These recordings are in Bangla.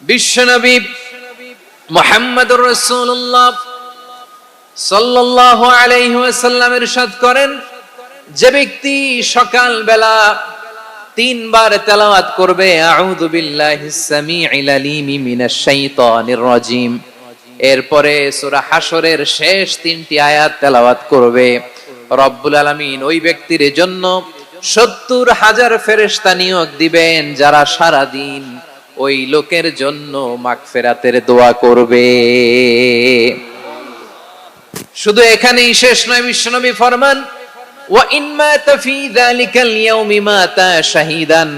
বিশ্বনবী মুহাম্মদুর রাসূলুল্লাহ সাল্লাল্লাহু আলাইহি ওয়াসাল্লাম ইরশাদ করেন, যে ব্যক্তি সকাল বেলা 3 বার তেলাওয়াত করবে আউযু বিল্লাহিস সামিউল আলিম মিনাশ শাইতানির রাজিম, এরপরে সূরা হাশরের শেষ 3টি আয়াত তেলাওয়াত করবে, রব্বুল আলামিন ওই ব্যক্তির জন্য 70,000 ফেরেশতা নিয়োগ দিবেন যারা সারা দিন ওই লোকের জন্য মাগফিরাতের দোয়া করবে। শুধু এখানেই শেষ নয়, বিশ্বনবী ফরমান ওয়া ইন মাতা ফি যালিকাল ইয়াউমি মাতা শাহীদান,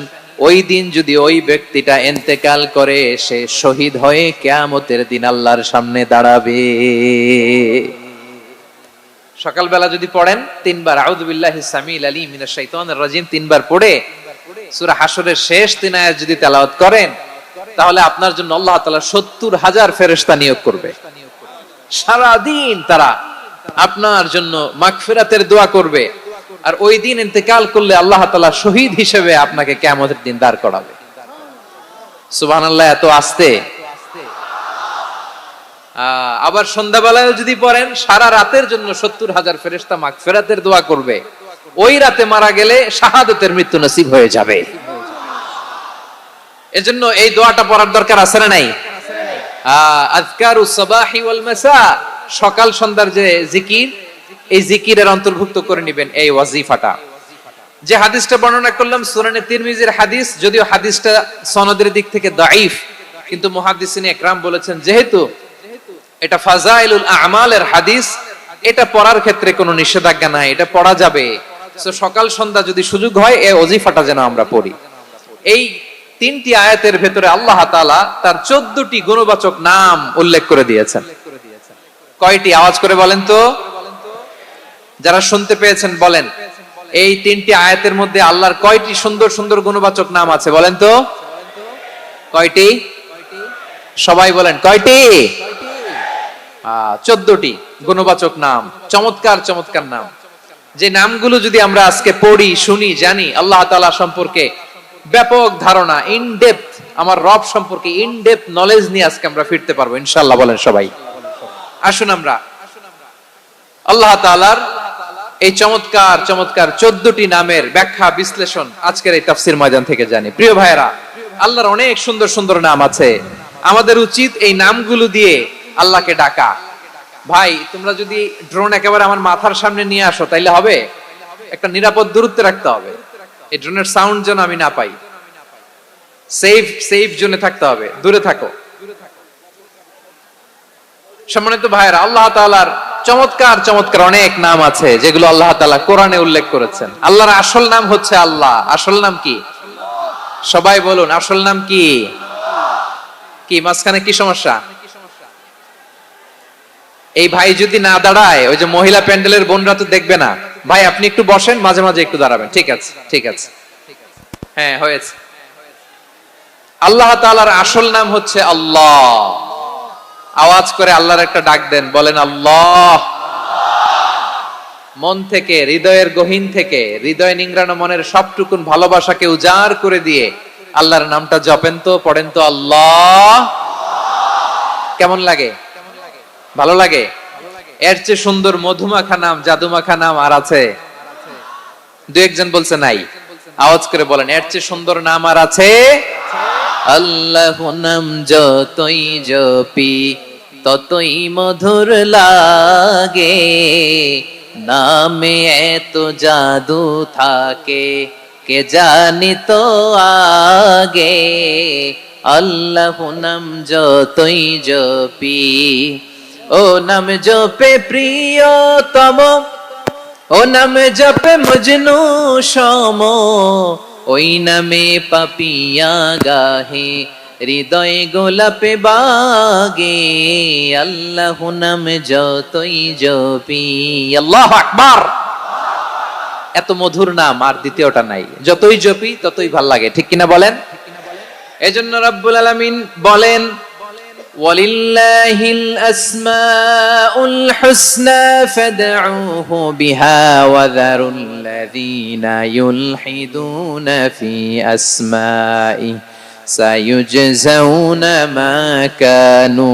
ওই দিন যদি ওই ব্যক্তিটা ইন্তেকাল করে সে শহীদ হয়ে কিয়ামতের দিন আল্লাহর সামনে দাঁড়াবে। সকালবেলা যদি পড়েন 3 বার আউযু বিল্লাহিস সামিউল আলিম মিনাশ শাইতানির রাজিম 3 বার পড়ে সূরা হাশরের শেষ 3 আয়াত যদি তেলাওয়াত করেন, তাহলে আপনার জন্য আল্লাহ তাআলা 70,000 ফেরেশতা নিয়োগ করবে। সারা দিন তারা আপনার জন্য মাগফিরাতের দোয়া করবে, আর ওই দিন ইন্তেকাল করলে আল্লাহ তাআলা শহীদ হিসেবে আপনাকে কিয়ামতের দিন দাঁড় করাবে। সুবহানাল্লাহ, এত আস্তে। আবার সন্ধ্যাবেলায় যদি পড়েন, সারা রাতের জন্য 70,000 ফেরেশতা মাগফিরাতের দোয়া করবে। ওই রাতে মারা গেলে শাহাদাতের মৃত্যু নসিব হয়ে যাবে। এজন্য এই দোয়াটা পড়ার দরকার আছে না নাই? আযকারুস সাবাহি ওয়াল মাসা, সকাল সন্ধ্যার যে জিকির, এই জিকিরের অন্তর্ভুক্ত করে নেবেন এই ওয়াজিফাটা। যে হাদিসটা বর্ণনা করলাম সুনানে তিরমিজির হাদিস, যদিও হাদিসটা সনদের দিক থেকে দাঈফ, কিন্তু মুহাদ্দিসিনে ইকরাম বলেছেন যেহেতু এটা ফাজাইলুল আমালের হাদিস, এটা পড়ার ক্ষেত্রে কোনো নিষেধাজ্ঞা নাই, এটা পড়া যাবে। সো সকাল সন্ধ্যা যদি সুযোগ হয় এই ওয়াজিফাটা যেন আমরা পড়ি। এই 3টি আয়াতের ভেতরে আল্লাহ তাআলা তার 14টি গুণবাচক নাম উল্লেখ করে দিয়েছেন। কয়টি? আওয়াজ করে বলেন তো, যারা শুনতে পেয়েছেন বলেন। এই 3টি আয়াতের মধ্যে আল্লাহর কয়টি সুন্দর সুন্দর গুণবাচক নাম আছে বলেন তো? কয়টি? সবাই বলেন কয়টি? 14টি গুণবাচক নাম, চমৎকার চমৎকার নাম। যে নামগুলো যদি আমরা আজকে পড়ি, শুনি, জানি, আল্লাহ তাআলা সম্পর্কে ব্যাপক ধারণা, ইন ডেপথ, আমার রব সম্পর্কে ইন ডেপথ নলেজ নিয়ে আজকে আমরা ফিরতে পারবো ইনশাআল্লাহ। বলেন সবাই। আসুন আমরা আল্লাহ তাআলার এই চমৎকার চমৎকার 14টি নামের ব্যাখ্যা বিশ্লেষণ আজকের এই তাফসীর ময়দান থেকে জানি। প্রিয় ভাইয়েরা, আল্লাহর অনেক সুন্দর সুন্দর নাম আছে। আমাদের উচিত এই নামগুলো দিয়ে আল্লাহকে ডাকা। ভাই, তোমরা যদি ড্রোন একেবারে আমার মাথার সামনে নিয়ে আসো তাইলে হবে? একটা নিরাপদ দূরত্বে রাখতে হবে, এই ড্রোনের সাউন্ড যেন আমি না পাই। সেফ জোনে থাকতে হবে, দূরে থাকো। সম্মানিত ভাইয়েরা, আল্লাহ তাআলার চমৎকার চমৎকার অনেক নাম আছে যেগুলো আল্লাহ তাআলা কোরআনে উল্লেখ করেছেন। আল্লাহর আসল নাম হচ্ছে আল্লাহ। আসল নাম কি? সবাই বলুন, আসল নাম কি? কি মাঝখানে কি সমস্যা? এই ভাই যদি না দাঁড়ায়, ওই যে মহিলা প্যান্ডেলের বোনরা তো দেখবে না। ভাই আপনি একটু বসেন, মাঝে মাঝে একটু দাঁড়াবেন। ঠিক আছে, ঠিক আছে, হ্যাঁ হয়েছে। আল্লাহ তাআলার আসল নাম হচ্ছে আল্লাহ। আওয়াজ করে আল্লাহর একটা ডাক দেন, বলেন আল্লাহ। মন থেকে, হৃদয়ের গহীন থেকে, হৃদয় নিংড়ানো মনের সবটুকুন ভালোবাসাকে উজাড় করে দিয়ে আল্লাহর নামটা জপেন তো, পড়েন তো আল্লাহ। কেমন লাগে? ভালো লাগে? এর চেয়ে সুন্দর মধুমাখা নাম, জাদুমাখা নাম আর আছে? দু একজন বলছে নাই। আওয়াজ করে বলেন, এর চেয়ে সুন্দর নাম আর আছে? আল্লাহ নাম যতই জপি ততই মধুর লাগে, নামে এত জাদু থাকে কে জানি তো আগে। আল্লাহ নাম যতই জপি, ও নাম জপে প্রিয়তম, ও নাম জপে মজনু সম, ওই নামে পাপিয়া গাহে হৃদয় গোলাপে বাগে। আল্লাহ নাম যতই জপি। আল্লাহু আকবার। এত মধুর নাম আর দ্বিতীয়টা নাই। যতই জপি ততই ভাল লাগে, ঠিক কিনা বলেন? এজন্য রব্বুল আলামিন বলেন, ওয়ালিল্লাহিল আসমাউল হুসনা ফাদউহু বিহা ওয়া যারুল্লাযীনা ইউলহিদুনা ফি আসমাই সায়ুজজাউনা মা কানু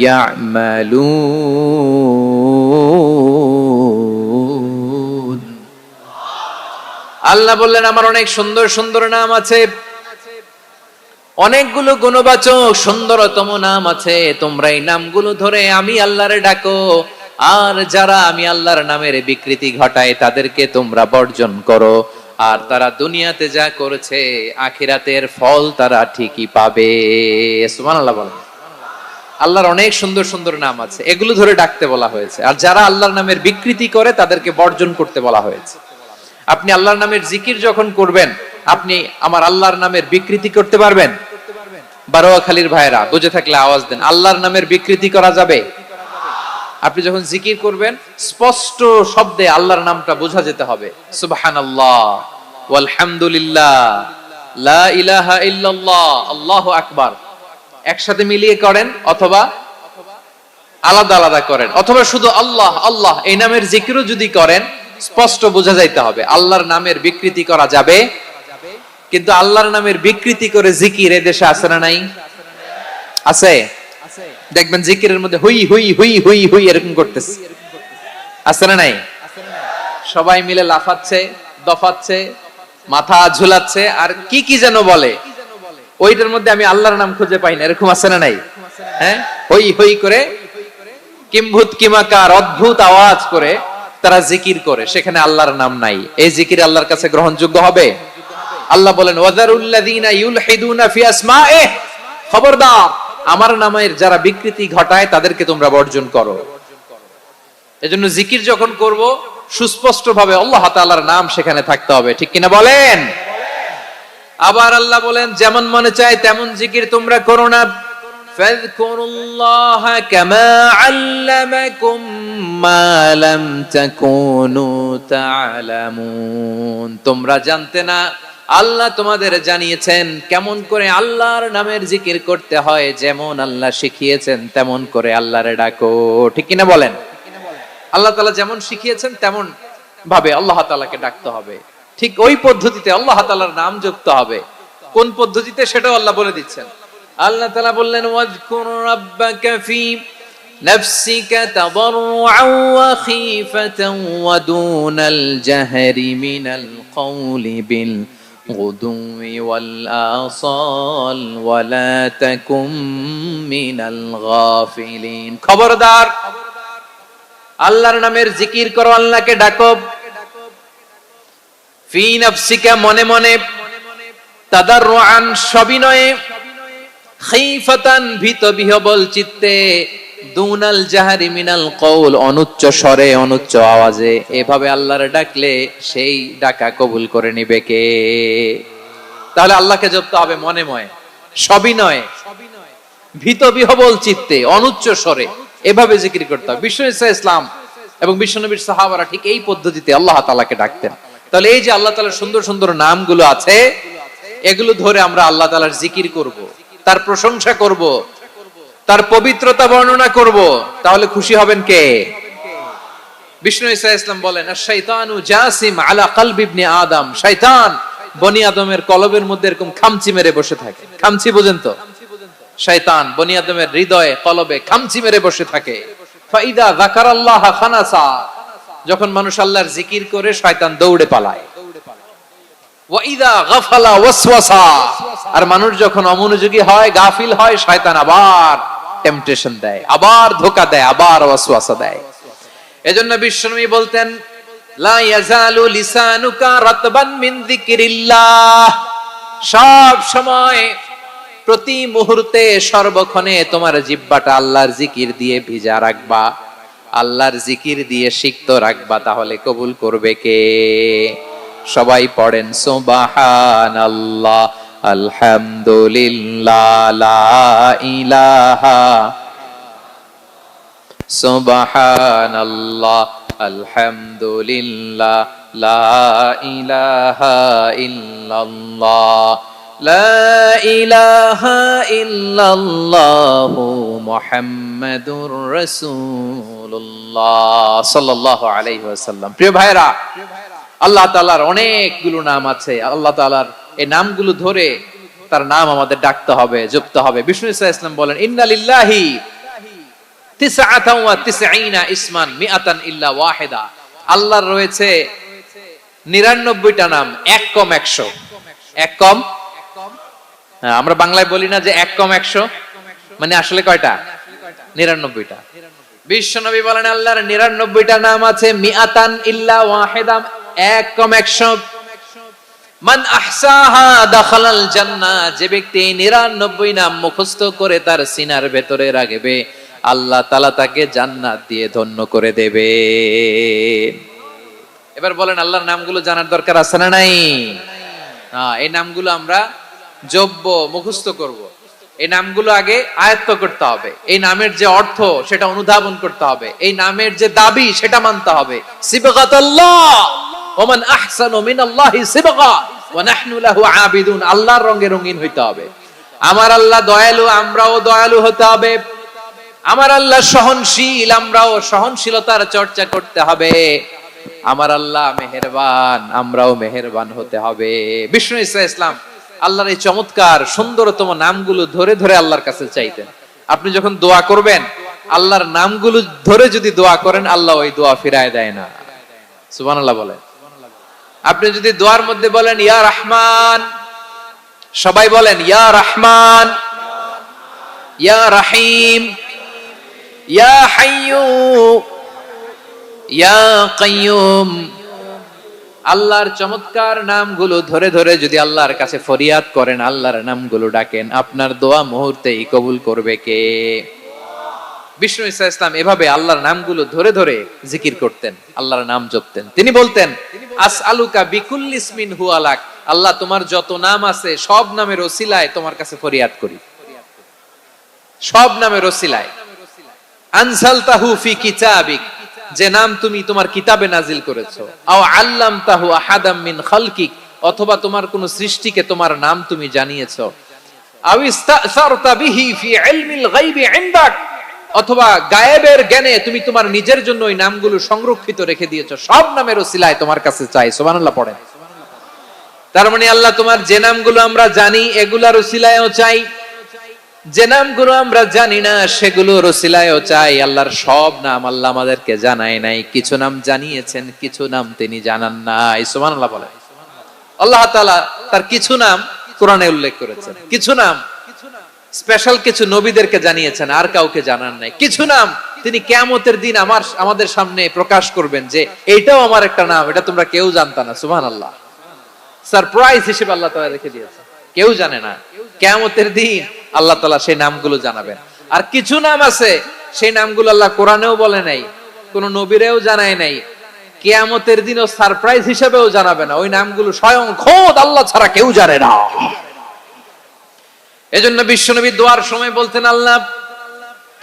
ইয়ামালুন। আল্লাহ বললেন আমার অনেক সুন্দর সুন্দর নাম আছে, অনেকগুলো গুণবাচক সুন্দরতম নাম আছে, তোমরা এই নামগুলো ধরে আমি আল্লাহরে ডাকো, আর যারা আমি আল্লাহর নামের বিকৃতি ঘটায় তাদেরকে তোমরা বর্জন করো, আর তারা দুনিয়াতে যা করেছে আখিরাতের ফল তারা ঠিকই পাবে। সুবহানাল্লাহ বলেন। আল্লাহর অনেক সুন্দর সুন্দর নাম আছে, এগুলো ধরে ডাকতে বলা হয়েছে, আর যারা আল্লাহর নামের বিকৃতি করে তাদেরকে বর্জন করতে বলা হয়েছে। আপনি আল্লাহর নামের জিকির যখন করবেন, আপনি আমার আল্লাহর নামের বিকৃতি করতে পারবেন? বারোয়াখালীর ভাইরা বুঝে থাকলে আওয়াজ দেন, আল্লাহর নামের বিকৃতি করা যাবে? আপনি যখন জিকির করবেন স্পষ্ট শব্দে আল্লাহর নামটা বোঝা যেতে হবে। সুবহানাল্লাহ, ওয়ালহামদুলিল্লাহ, লা ইলাহা ইল্লাল্লাহ, আল্লাহু আকবার একসাথে মিলিয়ে করেন, অথবা আলাদা আলাদা করেন, অথবা শুধু আল্লাহ আল্লাহ এই নামের জিকিরও যদি করেন স্পষ্ট বোঝা যাইতে হবে। আল্লাহর নামের বিকৃতি করা যাবে, কিন্তু আল্লাহর নামের বিকৃতি করে জিকির এদেশে আছে না নাই? আছে। দেখবেন জিকিরের মধ্যে হুই হুই হুই হুই হুই এরকম করতেছে, আছে না নাই? সবাই মিলে লাফাচ্ছে, দফাচ্ছে, মাথা ঝুলাচ্ছে, আর কি কি যেন বলে, ওইটার মধ্যে আমি আল্লাহর নাম খুঁজে পাই না, এরকম আছে না নাই? হ্যাঁ, হই হই করে কিম্ভূত কিমাকার অদ্ভুত আওয়াজ করে তারা জিকির করে, সেখানে আল্লাহর নাম নাই। এই জিকির আল্লাহর কাছে গ্রহণযোগ্য হবে? আল্লাহ বলেন ওয়াযারুল্লাযীনা ইউলহিদুনা ফি আসমাইহি, খবরদার আমার নামের যারা বিকৃতি ঘটায় তাদেরকে তোমরা বর্জন করো। এজন্য জিকির যখন করব সুস্পষ্ট ভাবে আল্লাহ তাআলার নাম সেখানে থাকতে হবে, ঠিক কিনা বলেন? আবার আল্লাহ বলেন যেমন মনে চায় তেমন জিকির তোমরা করো না। ফাযকুরুল্লাহা কামা আল্লামাকুম মা লাম তাকুনু তা'লামুন, তোমরা জানতে না, আল্লাহ তোমাদের জানিয়েছেন কেমন করে আল্লাহর নামের জিকির করতে হয়, যেমন আল্লাহ শিখিয়েছেন তেমন করে আল্লাহরে ডাকো, ঠিক কিনা বলেন? আল্লাহ তাআলা যেমন শিখিয়েছেন তেমন ভাবে আল্লাহ তাআলাকে ডাকতে হবে, ঠিক ওই পদ্ধতিতে আল্লাহ তাআলার নাম যুক্ত হবে। কোন পদ্ধতিতে সেটাও আল্লাহ বলে দিচ্ছেন। আল্লাহ তাআলা বললেন ওয়াজকুর রাব্বাকা ফি নাফসিকা তাদাররুআন ওয়া খীফাতান ওয়া দুনাল জাহরি মিনাল কওলি বিল গুদুই ওয়াল আসাল ওয়া লা তাকুম মিনাল গাফিলিন। খবরদার আল্লাহর নামের জিকির করো, আল্লাহকে ডাকো। ফি নাফসিকা মনে মনে, তাদাররুআন সবিনয়ে, খীফাতান ভীত বিহবল চিত্তে, দুনাল জাহরি মিনাল কওল অনুচ্চ স্বরে অনুচ্চ আওয়াজে। এভাবে আল্লাহরে ডাকলে সেই ডাকা কবুল করে নিবে কে? তাহলে আল্লাহকে জপতে হবে মনে মনে, সবিনয়ে, ভীত বিহবল চিত্তে, অনুচ্চ স্বরে, এভাবে জিকির করতে হবে। বিষ্ণু ইসলাম এবং বিশ্বনবীর সাহাবারা ঠিক এই পদ্ধতিতে আল্লাহ তাআলাকে ডাকতেন। তাহলে এই যে আল্লাহ তাআলার সুন্দর সুন্দর নামগুলো আছে, এগুলো ধরে আমরা আল্লাহ তাআলার জিকির করব, তার প্রশংসা করব, তার পবিত্রতা বর্ণনা করব, তাহলে খুশি হবেন কে? বিষ্ণু ইসলাম বলেন আশ-শাইতানু জাসিম আলা কলবি ইবনে আদম, শয়তান বনি আদমের কলবের মধ্যে এরকম খামচি মেরে বসে থাকে। খামচি বুঝেন তো? শয়তান বনি আদমের হৃদয়ে কলবে খামচি মেরে বসে থাকে। ফাইদা যাকারাল্লাহ খানাসা, যখন মানুষ আল্লাহর জিকির করে শয়তান দৌড়ে পালায়। ওয়া ইযা গাফালা ওয়াসওয়াসা, আর মানুষ যখন অমনোযোগী হয়, গাফিল হয়, শয়তান আবার টেম্পটেশন দেয়, আবার ধোঁকা দেয়, আবার ওয়াসওয়াসা দেয়। এজন্য বিশ্বনবী বলতেন লা ইয়াজালু লিসানুকা রাতবান মিন যিকরিল্লাহ, সব সময় প্রতি মুহূর্তে সর্বক্ষণে তোমার জিহ্বাটা আল্লাহর জিকির দিয়ে ভিজা রাখবা, আল্লাহর জিকির দিয়ে সিক্ত রাখবা, তাহলে কবুল করবে কে? সবাই পড়েন সুবহানাল্লাহ, আলহামদুলিল্লাহ, লা ইলাহা, সুবহানাল্লাহ, আলহামদুলিল্লাহ, লা ইলাহা ইল্লাল্লাহ, লা ইলাহা ইল্লাল্লাহু মুহাম্মাদুর রাসূলুল্লাহ সাল্লাল্লাহু আলাইহি ওয়াসাল্লাম। প্রিয় ভাইরা, আল্লাহ তাআলার অনেকগুলো নাম আছে। আল্লাহ তাআলার এই নামগুলো ধরে তার নাম আমাদের ডাকতে হবে, জপতে হবে। বিষ্ণু ইসলাম বলেন ইন্না লিল্লাহি তিসআতান ওয়া তিসঈনা ইসমান মিআতান ইল্লা ওয়াহিদা। আল্লাহর রয়েছে 99টা নাম, এক কম 100। এক কম, আমরা বাংলায় বলি না যে এক কম 100, মানে আসলে কয়টা? 99টা। বিশ্বনবী বলেন আল্লাহর 99টা নাম আছে, মিআতান ইল্লা ওয়াহিদা, এক কম 100। মান আহসাহা দাখালাল জান্নাহ, যে ব্যক্তি 99 নাম মুখস্থ করে তার সিনার ভেতরে রাখবে, আল্লাহ তাআলা তাকে জান্নাত দিয়ে ধন্য করে দেবে। এবার বলেন আল্লাহর নামগুলো জানার দরকার আছে না নাই? এই নামগুলো আমরা জপব, মুখস্থ করব। এই নামগুলো আগে আয়ত্ত করতে হবে। এই নামের যে অর্থ সেটা অনুধাবন করতে হবে। এই নামের যে দাবি সেটা মানতে হবে। সিবগাতুল্লাহ ওয়া মান আহসানু মিনাল্লাহি সিবগা ওয়া নাহনু লাহু আবিদুন। আল্লাহর রঙে রঙিন হইতে হবে। আমার আল্লাহ দয়ালু, আমরাও দয়ালু হতে হবে। আমার আল্লাহ সহনশীল, আমরাও সহনশীলতার চর্চা করতে হবে। আমার আল্লাহ মেহেরবান, আমরাও মেহেরবান হতে হবে। বিষ্ণু ইসলাম আল্লাহর এই চমৎকার সুন্দরতম নামগুলো ধরে ধরে আল্লাহর কাছে চাইতেন। আপনি যখন দোয়া করবেন, আল্লাহর নামগুলো ধরে যদি দোয়া করেন, আল্লাহ ওই দোয়া ফিরায় দেয় না। সুবহানাল্লাহ বলেন। আপনি যদি দোয়ার মধ্যে বলেন ইয়া রহমান, সবাই বলেন ইয়া রহমান, ইয়া রহিম, ইয়া হাইয়্যু, ইয়া কাইয়্যুম। আল্লাহর চমৎকার নামগুলো ধরে ধরে যদি আল্লাহর কাছে ফরিয়াদ করেন, আল্লাহর নামগুলো ডাকেন, আপনার দোয়া মুহূর্তেই কবুল করবে কে? বিষ্ণু ইসলাম এভাবে আল্লাহর নামগুলো ধরে ধরে জিকির করতেন, আল্লাহর নাম জপতেন। তিনি বলতেন আসআলুকা বিকুল্লি ইসমিন হুয়া লাক, আল্লাহ তোমার যত নাম আছে সব নামের ওসিলায় তোমার কাছে ফরিয়াদ করি, সব নামের ওসিলায়। আনসালতাহু ফি কিতাবিক, যে নাম তুমি তোমার কিতাবে নাজিল করেছো। আও আল্লামতাহু আহাদাম মিন খালকিক, অথবা তোমার কোন সৃষ্টিকে তোমার নাম তুমি জানিয়েছো। আও ইস্তাসারতা বিহি ফি ইলমিল গায়বি ইনদাক, অথবা গায়েবের জ্ঞানে তুমি তোমার নিজের জন্য ওই নামগুলো সংরক্ষিত রেখে দিয়েছো। সব নামের ওসিলায় তোমার কাছে চাই। সুবহানাল্লাহ পড়েন। তার মানে আল্লাহ তোমার যে নামগুলো আমরা জানি এগুলার ওসিলায়ও চাই, যে নামগুলো আমরা জানি না সেগুলোর ওসিলায়ও চাই। আল্লাহর সব নাম আল্লাহ আমাদেরকে জানায় নাই, কিছু নাম জানিয়েছেন, কিছু নাম তিনি জানান নাই। সুবহানাল্লাহ বলেন। আল্লাহ তাআলা তার কিছু নাম কোরআনে উল্লেখ করেছেন, কিছু নাম স্পেশাল কিছু নবীদেরকে জানিয়েছেন, আর কাউকে জানান নাই। কিছু নাম তিনি কিয়ামতের দিন আমাদের সামনে প্রকাশ করবেন যে এইটাও আমার একটা নাম, এটা তোমরা কেউ জানতা না। সুবহানাল্লাহ। সারপ্রাইজ হিসেবে আল্লাহ তাআলা রেখে দিয়েছেন, কেউ জানে না। কিয়ামতের দিন আল্লাহ তাআলা সেই নামগুলো জানাবেন। আর কিছু নাম আছে সেই নামগুলো আল্লাহ কোরআনেও বলে নাই, কোন নবীরেও জানায় নাই, কিয়ামতের দিনও সারপ্রাইজ হিসেবেও জানাবে না। ওই নামগুলো স্বয়ং খোদ আল্লাহ ছাড়া কেউ জানে না। এজন্য বিশ্বনবী দোয়ার সময় বলতেন আল্লাহ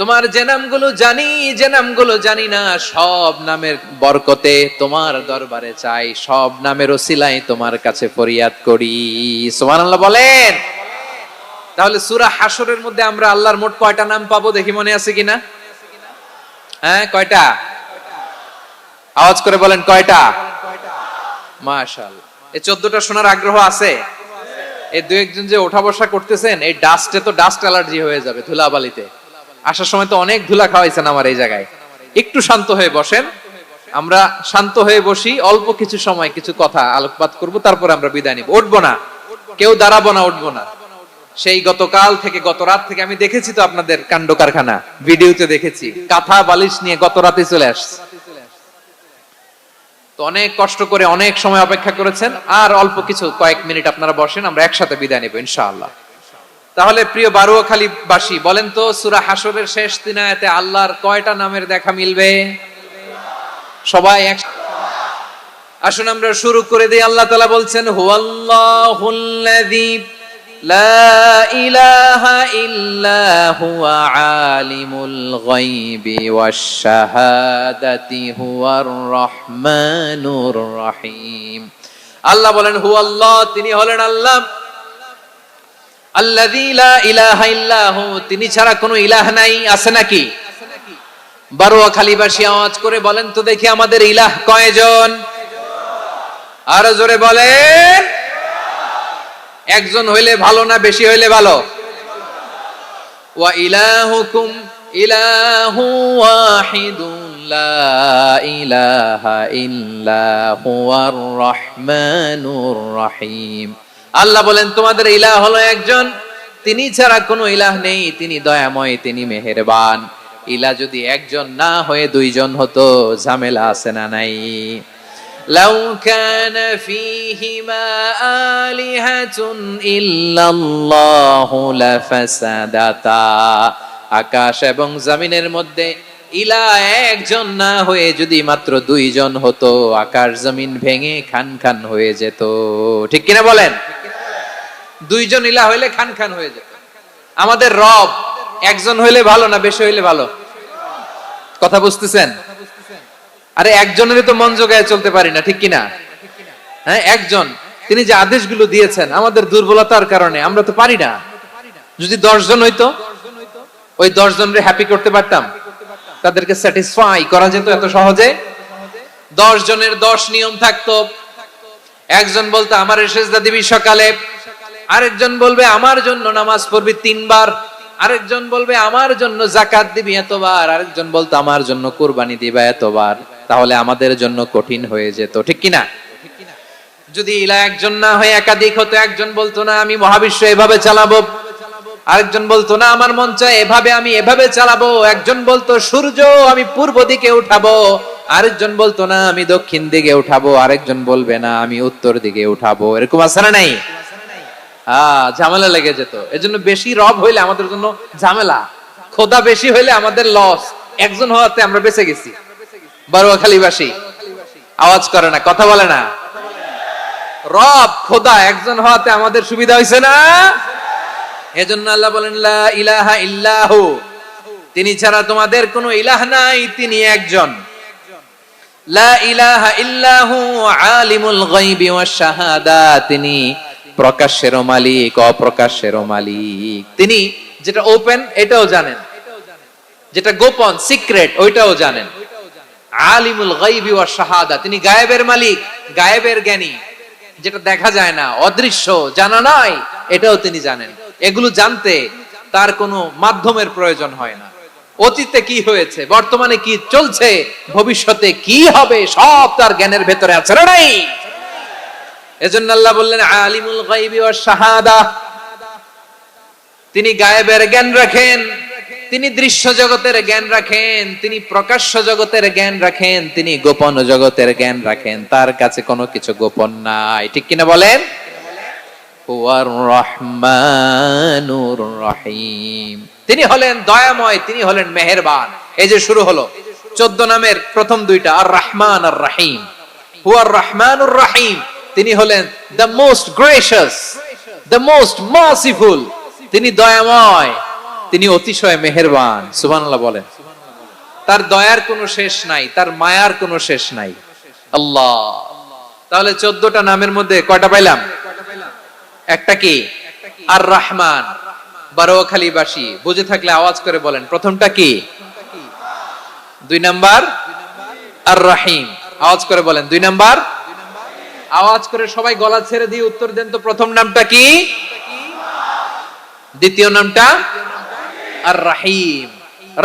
তোমার যে নামগুলো জানি, যে নামগুলো জানি না, সব নামের বরকতে তোমার দরবারে চাই, সব নামের ওসিলায় তোমার কাছে ফরিয়াদ করি। সুবহানাল্লাহ বলেন। তাহলে সূরা হাশরের মধ্যে আমরা আল্লাহর মোট কয়টা নাম পাবো দেখি, মনে আছে কিনা? হ্যাঁ, কয়টা? আওয়াজ করে বলেন কয়টা? মাশাআল্লাহ। এই 14টা শোনার আগ্রহ আছে? এই দুই একজন যে ওঠা বসা করতেছেন, এই ডাস্টে তো ডাস্ট অ্যালার্জি হয়ে যাবে, ধুলাবালিতে। আসার সময় তো অনেক ধুলা খাওয়াইছেন আমার এই জায়গায়। একটু শান্ত হয়ে বসেন, আমরা শান্ত হয়ে বসি, অল্প কিছু সময় কিছু কথা আলোকপাত করব, তারপর আমরা বিদায় নিব। উঠবো না, কেউ দাঁড়াবো না, উঠবো না। সেই গতকাল থেকে, গত রাত থেকে আমি দেখেছি তো আপনাদের কাণ্ড কারখানা, ভিডিওতে দেখেছি, কাঁথা বালিশ নিয়ে গত রাতে চলে আসছে। তো অনেক কষ্ট করে অনেক সময় অপেক্ষা করেছেন, আর অল্প কিছু কয়েক মিনিট আপনারা বসেন, আমরা একসাথে বিদায় নেব ইনশাআল্লাহ। তাহলে প্রিয় বারুয়াখালী বাসী, বলেন তো সূরা হাশরের শেষ 3 আয়াতে আল্লাহর কয়টা নামের দেখা মিলবে? সবাই আসুন আমরা শুরু করে দেই। আল্লাহ তাআলা বলছেন হুয়াল্লাহুল্লাযী লা ইলাহা ইল্লা হুয়া আলিমুল গায়বি ওয়াশ শাহাদাতি হুয়ার রহমানুর রহিম। আল্লাহ বলেন হুয়াল্লাহ, তিনি হলেন আল্লাহ, আল্লাযী লা ইলাহা ইল্লা হু, তিনি ছাড়া কোনো ইলাহ নাই। আছে নাকি? বারুয়াখালীবাসী আওয়াজ করে বলেন তো দেখি আমাদের ইলাহ কয়জন? আরো জোরে বলেন। একজন হইলে ভালো না বেশি হইলে ভালো? ওয়া ইলাহুকুম ইলাহু ওয়াহিদুন লা ইলাহা ইল্লা হুয়ার রহমানুর রহিম। আল্লাহ বলেন তোমাদের ইলাহ হলো একজন, তিনি ছাড়া কোনো ইলাহ নেই, তিনি দয়াময়, তিনি মেহেরবান। ইলাহ যদি একজন না হয়ে দুইজন হতো, ঝামেলা আছে না নাই? লাউ কানা ফীহিমা আলিহাতুন ইল্লাল্লাহু লাফাসাদাতা। আকাশ এবং জমিনের মধ্যে ইলাহ একজন না হয়ে যদি মাত্র দুইজন হতো, আকাশ জমিন ভেঙে খান খান হয়ে যেত। ঠিক কিনা বলেন? দুইজন ইলাহ হইলে খান খান হয়ে যেত। আমাদের রব একজন হইলে ভালো না বেশি হইলে ভালো? কথা বুঝতেছেন? আরে একজনেরই তো মন জোগায় চলতে পারি না, ঠিক কিনা? হ্যাঁ, একজন, তিনি যে আদেশগুলো দিয়েছেন আমাদের দুর্বলতার কারণে আমরা তো পারি না। যদি 10 জন হইতো, ওই 10 জনরে হ্যাপি করতে পারতাম, তাদেরকে স্যাটিসফাই করা যেত এত সহজে? 10 জনের 10 নিয়ম থাকতো। একজন বলতো আমার সেজদা দিবি সকালে, আরেকজন বলবে আমার জন্য নামাজ পড়বি 3 বার, আরেকজন বলবে আমার জন্য যাকাত দিবি এতবার, আরেকজন বলতো আমার জন্য কুরবানি দিবা এতবার। তাহলে আমাদের জন্য কঠিন হয়ে যেত, ঠিক কিনা? যদি ইলাহ একজন না হয়ে একাধিক হতো, একজন বলতো না আমি মহাবিশ্ব এভাবে চালাবো, আরেকজন বলতো না আমার মন চায় এভাবে, আমি এভাবে চালাবো, একজন বলতো সূর্য আমি পূর্ব দিকে উঠাবো, আরেকজন বলতো না আমি দক্ষিণ দিকে উঠাবো, আরেকজন বলবে না আমি উত্তর দিকে উঠাবো। এরকম আছে না নাই? ঝামেলা লেগে যেত। এজন্য বেশি রব হইলে আমাদের জন্য ঝামেলা, খোদা বেশি হইলে আমাদের লস। একজন হওয়াতে আমরা বেঁচে গেছি। বারোয়াখালীবাসী আওয়াজ করে না, কথা বলে না। রব খোদা একজন হওয়াতে আমাদের সুবিধা হয়েছে না? এজন্য আল্লাহ বলেন লা ইলাহা ইল্লাহু, তিনি ছাড়া তোমাদের কোনো ইলাহ নাই, তিনি একজন। লা ইলাহা ইল্লাহু আলিমুল গায়বি ওয়াশ শাহাদা, তিনি প্রকাশ্যেরও মালিক অপ্রকাশ্যেরও মালিক। তিনি যেটা ওপেন এটাও জানেন, যেটা গোপন সিক্রেট ওইটাও জানেন। আলিমুল গায়বি ওয়াশ শাহাদা, তিনি গায়েবের মালিক, গায়েবের জ্ঞানী, যেটা দেখা যায় না, অদৃশ্য, জানা নাই, এটাও তিনি জানেন। এগুলো জানতে তার কোনো মাধ্যমের প্রয়োজন হয় না। অতীতে কি হয়েছে, বর্তমানে কি চলছে, ভবিষ্যতে কি হবে, সব তার জ্ঞানের ভেতরে আছে না নাই? এজন্য আল্লাহ বললেন আলিমুল গায়বি ওয়াশ শাহাদা, তিনি গায়েবের জ্ঞান রাখেন, তিনি দৃশ্য জগতের জ্ঞান রাখেন, তিনি প্রকাশ্য জগতের জ্ঞান রাখেন, তিনি গোপন জগতের জ্ঞান রাখেন। তার কাছে কোনো কিছু গোপন নাই, ঠিক কিনা বলেন? হুয়ার রহমানুর রহিম, তিনি হলেন দয়াময়, তিনি হলেন মেহেরবান। এই যে শুরু হলো 14 নামের প্রথম দুইটা, আর রহমান আর রহিম। হুয়ার রহমানুর রহিম, তিনি হলেন the most gracious, the most merciful, তিনি দয়াময়, তিনি অতিশয় মেহেরবান। সুবহানাল্লাহ বলেন। তার দয়ার কোনো শেষ নাই, তার মায়ার কোনো শেষ নাই। আল্লাহ, তাহলে 14টা নামের মধ্যে কয়টা পাইলাম? একটা কি? আর রহমান। বারোয়াখালীবাসী বুঝে থাকলে আওয়াজ করে বলেন, প্রথমটা কি? 2 নাম্বার আর রহিম। আওয়াজ করে বলেন 2 নাম্বার। আওয়াজ করে সবাই গলা ছেড়ে দিয়ে উত্তর দেন তো, প্রথম নামটা কি? দ্বিতীয় নামটা? আর রহিম।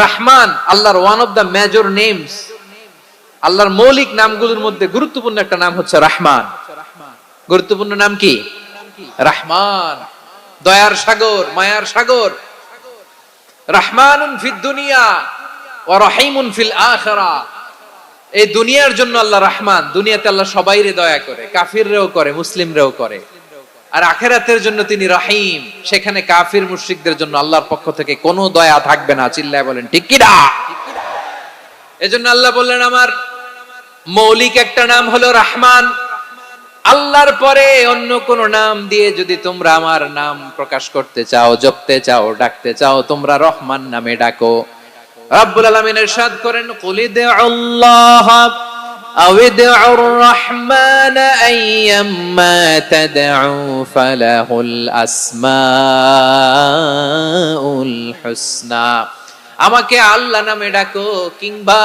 রহমান আল্লাহর one of the major names, আল্লাহর মৌলিক নামগুলোর মধ্যে গুরুত্বপূর্ণ একটা নাম হচ্ছে রহমান। গুরুত্বপূর্ণ নাম কি? রহমান, দয়ার সাগর, মায়ার সাগর। রহমানুন ফিদ দুনিয়া ওয়া রহিমুন ফিল আখিরাহ। এই দুনিয়ার জন্য আল্লাহ রহমান, দুনিয়াতে আল্লাহ সবাইরে দয়া করে, কাফিররেও করে, মুসলিমরেও করে। আর আখিরাতের জন্য তিনি রহিম, সেখানে কাফির মুশরিকদের জন্য আল্লাহর পক্ষ থেকে কোনো দয়া থাকবে না। চিল্লায় বলেন ঠিক কি না? এজন্য আল্লাহ বললেন আমার মৌলিক একটা নাম হলো রহমান। আল্লাহর পরে অন্য কোন নাম দিয়ে যদি তোমরা আমার নাম প্রকাশ করতে চাও, জপতে চাও, ডাকতে চাও, তোমরা রহমান নামে ডাকো। রব্বুল আলামিন ইরশাদ করেন কুলিদুল্লাহ আউদুর রহমান আইয়াম্মা তাদউ ফালাহুল আসমাউল হুসনা। আমাকে আল্লাহ নামে ডাকো, কিংবা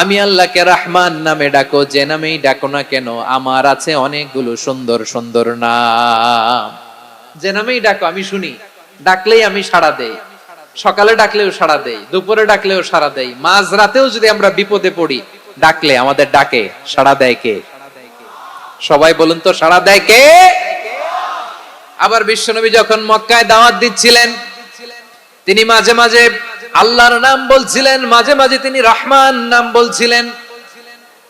আমি আল্লাহকে রহমান নামে ডাকো, যে নামেই ডাকো না কেন আমার আছে অনেকগুলো সুন্দর সুন্দর নাম। যে নামেই ডাকো আমি শুনি, ডাকলেই আমি সাড়া দেই, সকালে ডাকলেও সাড়া দেই, দুপুরে ডাকলেও সাড়া দেই, মাঝরাতেও যদি আমরা বিপদে পড়ি ডাকলে আমাদের ডাকে সাড়া দেয় কে? সবাই বলুন তো, সাড়া দেয় কে? আবার বিশ্বনবী যখন মক্কায় দাওয়াত দিচ্ছিলেন, তিনি মাঝে মাঝে আল্লাহর নাম বলছিলেন, মাঝে মাঝে তিনি রহমান নাম বলছিলেন।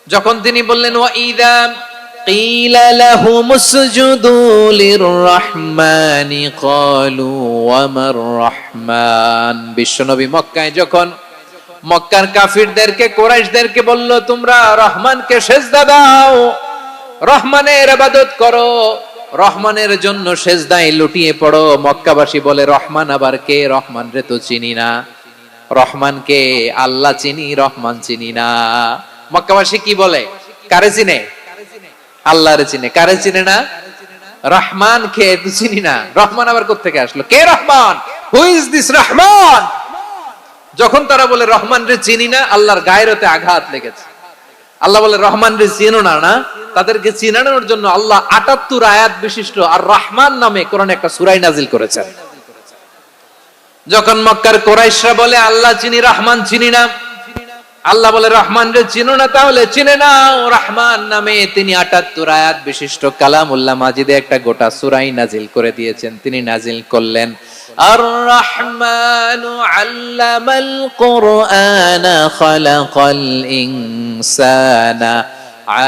যখন তিনি বললেন ওয়া ইযা কিলা লাহুমুসজুদু লিররহমানি ক্বালু ওয়া মার রহমান, বিশ্বনবী মক্কায় যখন মক্কার কাফিরদেরকে, কুরাইশদেরকে বলল তোমরা রহমানকে সিজদা দাও, রহমানের ইবাদত করো, রহমানের জন্য সিজদায় লুটিয়ে পড়ো, মক্কাবাসী বলে রহমান আবার কে? রহমান রে তো চিনি না। রহমান কে? আল্লাহ চিনি, রহমান চিনি না। মক্কাবাসী কি বলে? কারে চিনে? আল্লাহরে চিনে। কারে চিনে না? রহমান কে তো চিনি না, রহমান আবার কোত্থেকে আসলো? কে Rahman? Who is this Rahman? যখন তারা বলে রহমান রে চিনি না, আল্লাহর গায়রতে আঘাত লেগেছে। আল্লাহ বলে রহমান রে চিনো না, না? তাদেরকে চিনানোর জন্য আল্লাহ ৭৮ আয়াত বিশিষ্ট আর রহমান নামে কোরআনে একটা সূরা নাজিল করেছেন। যখন মক্কার কুরাইশরা বলে আল্লাহ চিনি, রহমান চিনি না, আল্লাহ বলে রহমান রে চিনো না, তাহলে চিনে নাও রহমান নামে। তিনি ৭৮ আয়াত বিশিষ্ট কালামুল্লাহ মাজিদে একটা গোটা সূরা নাজিল করে দিয়েছেন। তিনি নাজিল করলেন আর রহমানু আল্লামাল কুরআনা খালাকাল ইনসানা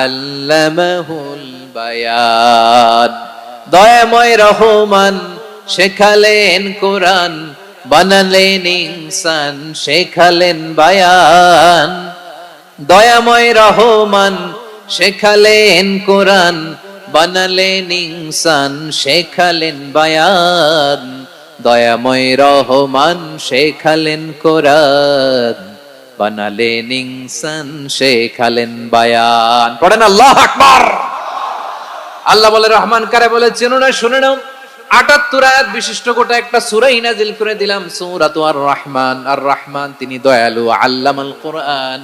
আল্লামাহুল বায়ান, দয়াময় রহমান শেখালেন কোরআন, বানালেন ইনসান, শেখালেন বায়ান। দয়াময় রহমান শেখালেন কোরআন, বানালেন ইনসান, শেখালেন বায়ান। দয়াময় রহমান শেখালেন কোরআন, বানালেন ইনসান, শেখালেন বায়ান। পড়েন আল্লাহু আকবার। আল্লাহ বলে রহমান কারে বলে চেনো না? শুনে নাও, ৭৮ আয়াত বিশিষ্ট গোটা একটা সূরা নাজিল করে দিলাম, সূরাতু আর রহমান। আর রহমান তিনি দয়ালু, আল্লামাল কোরআন,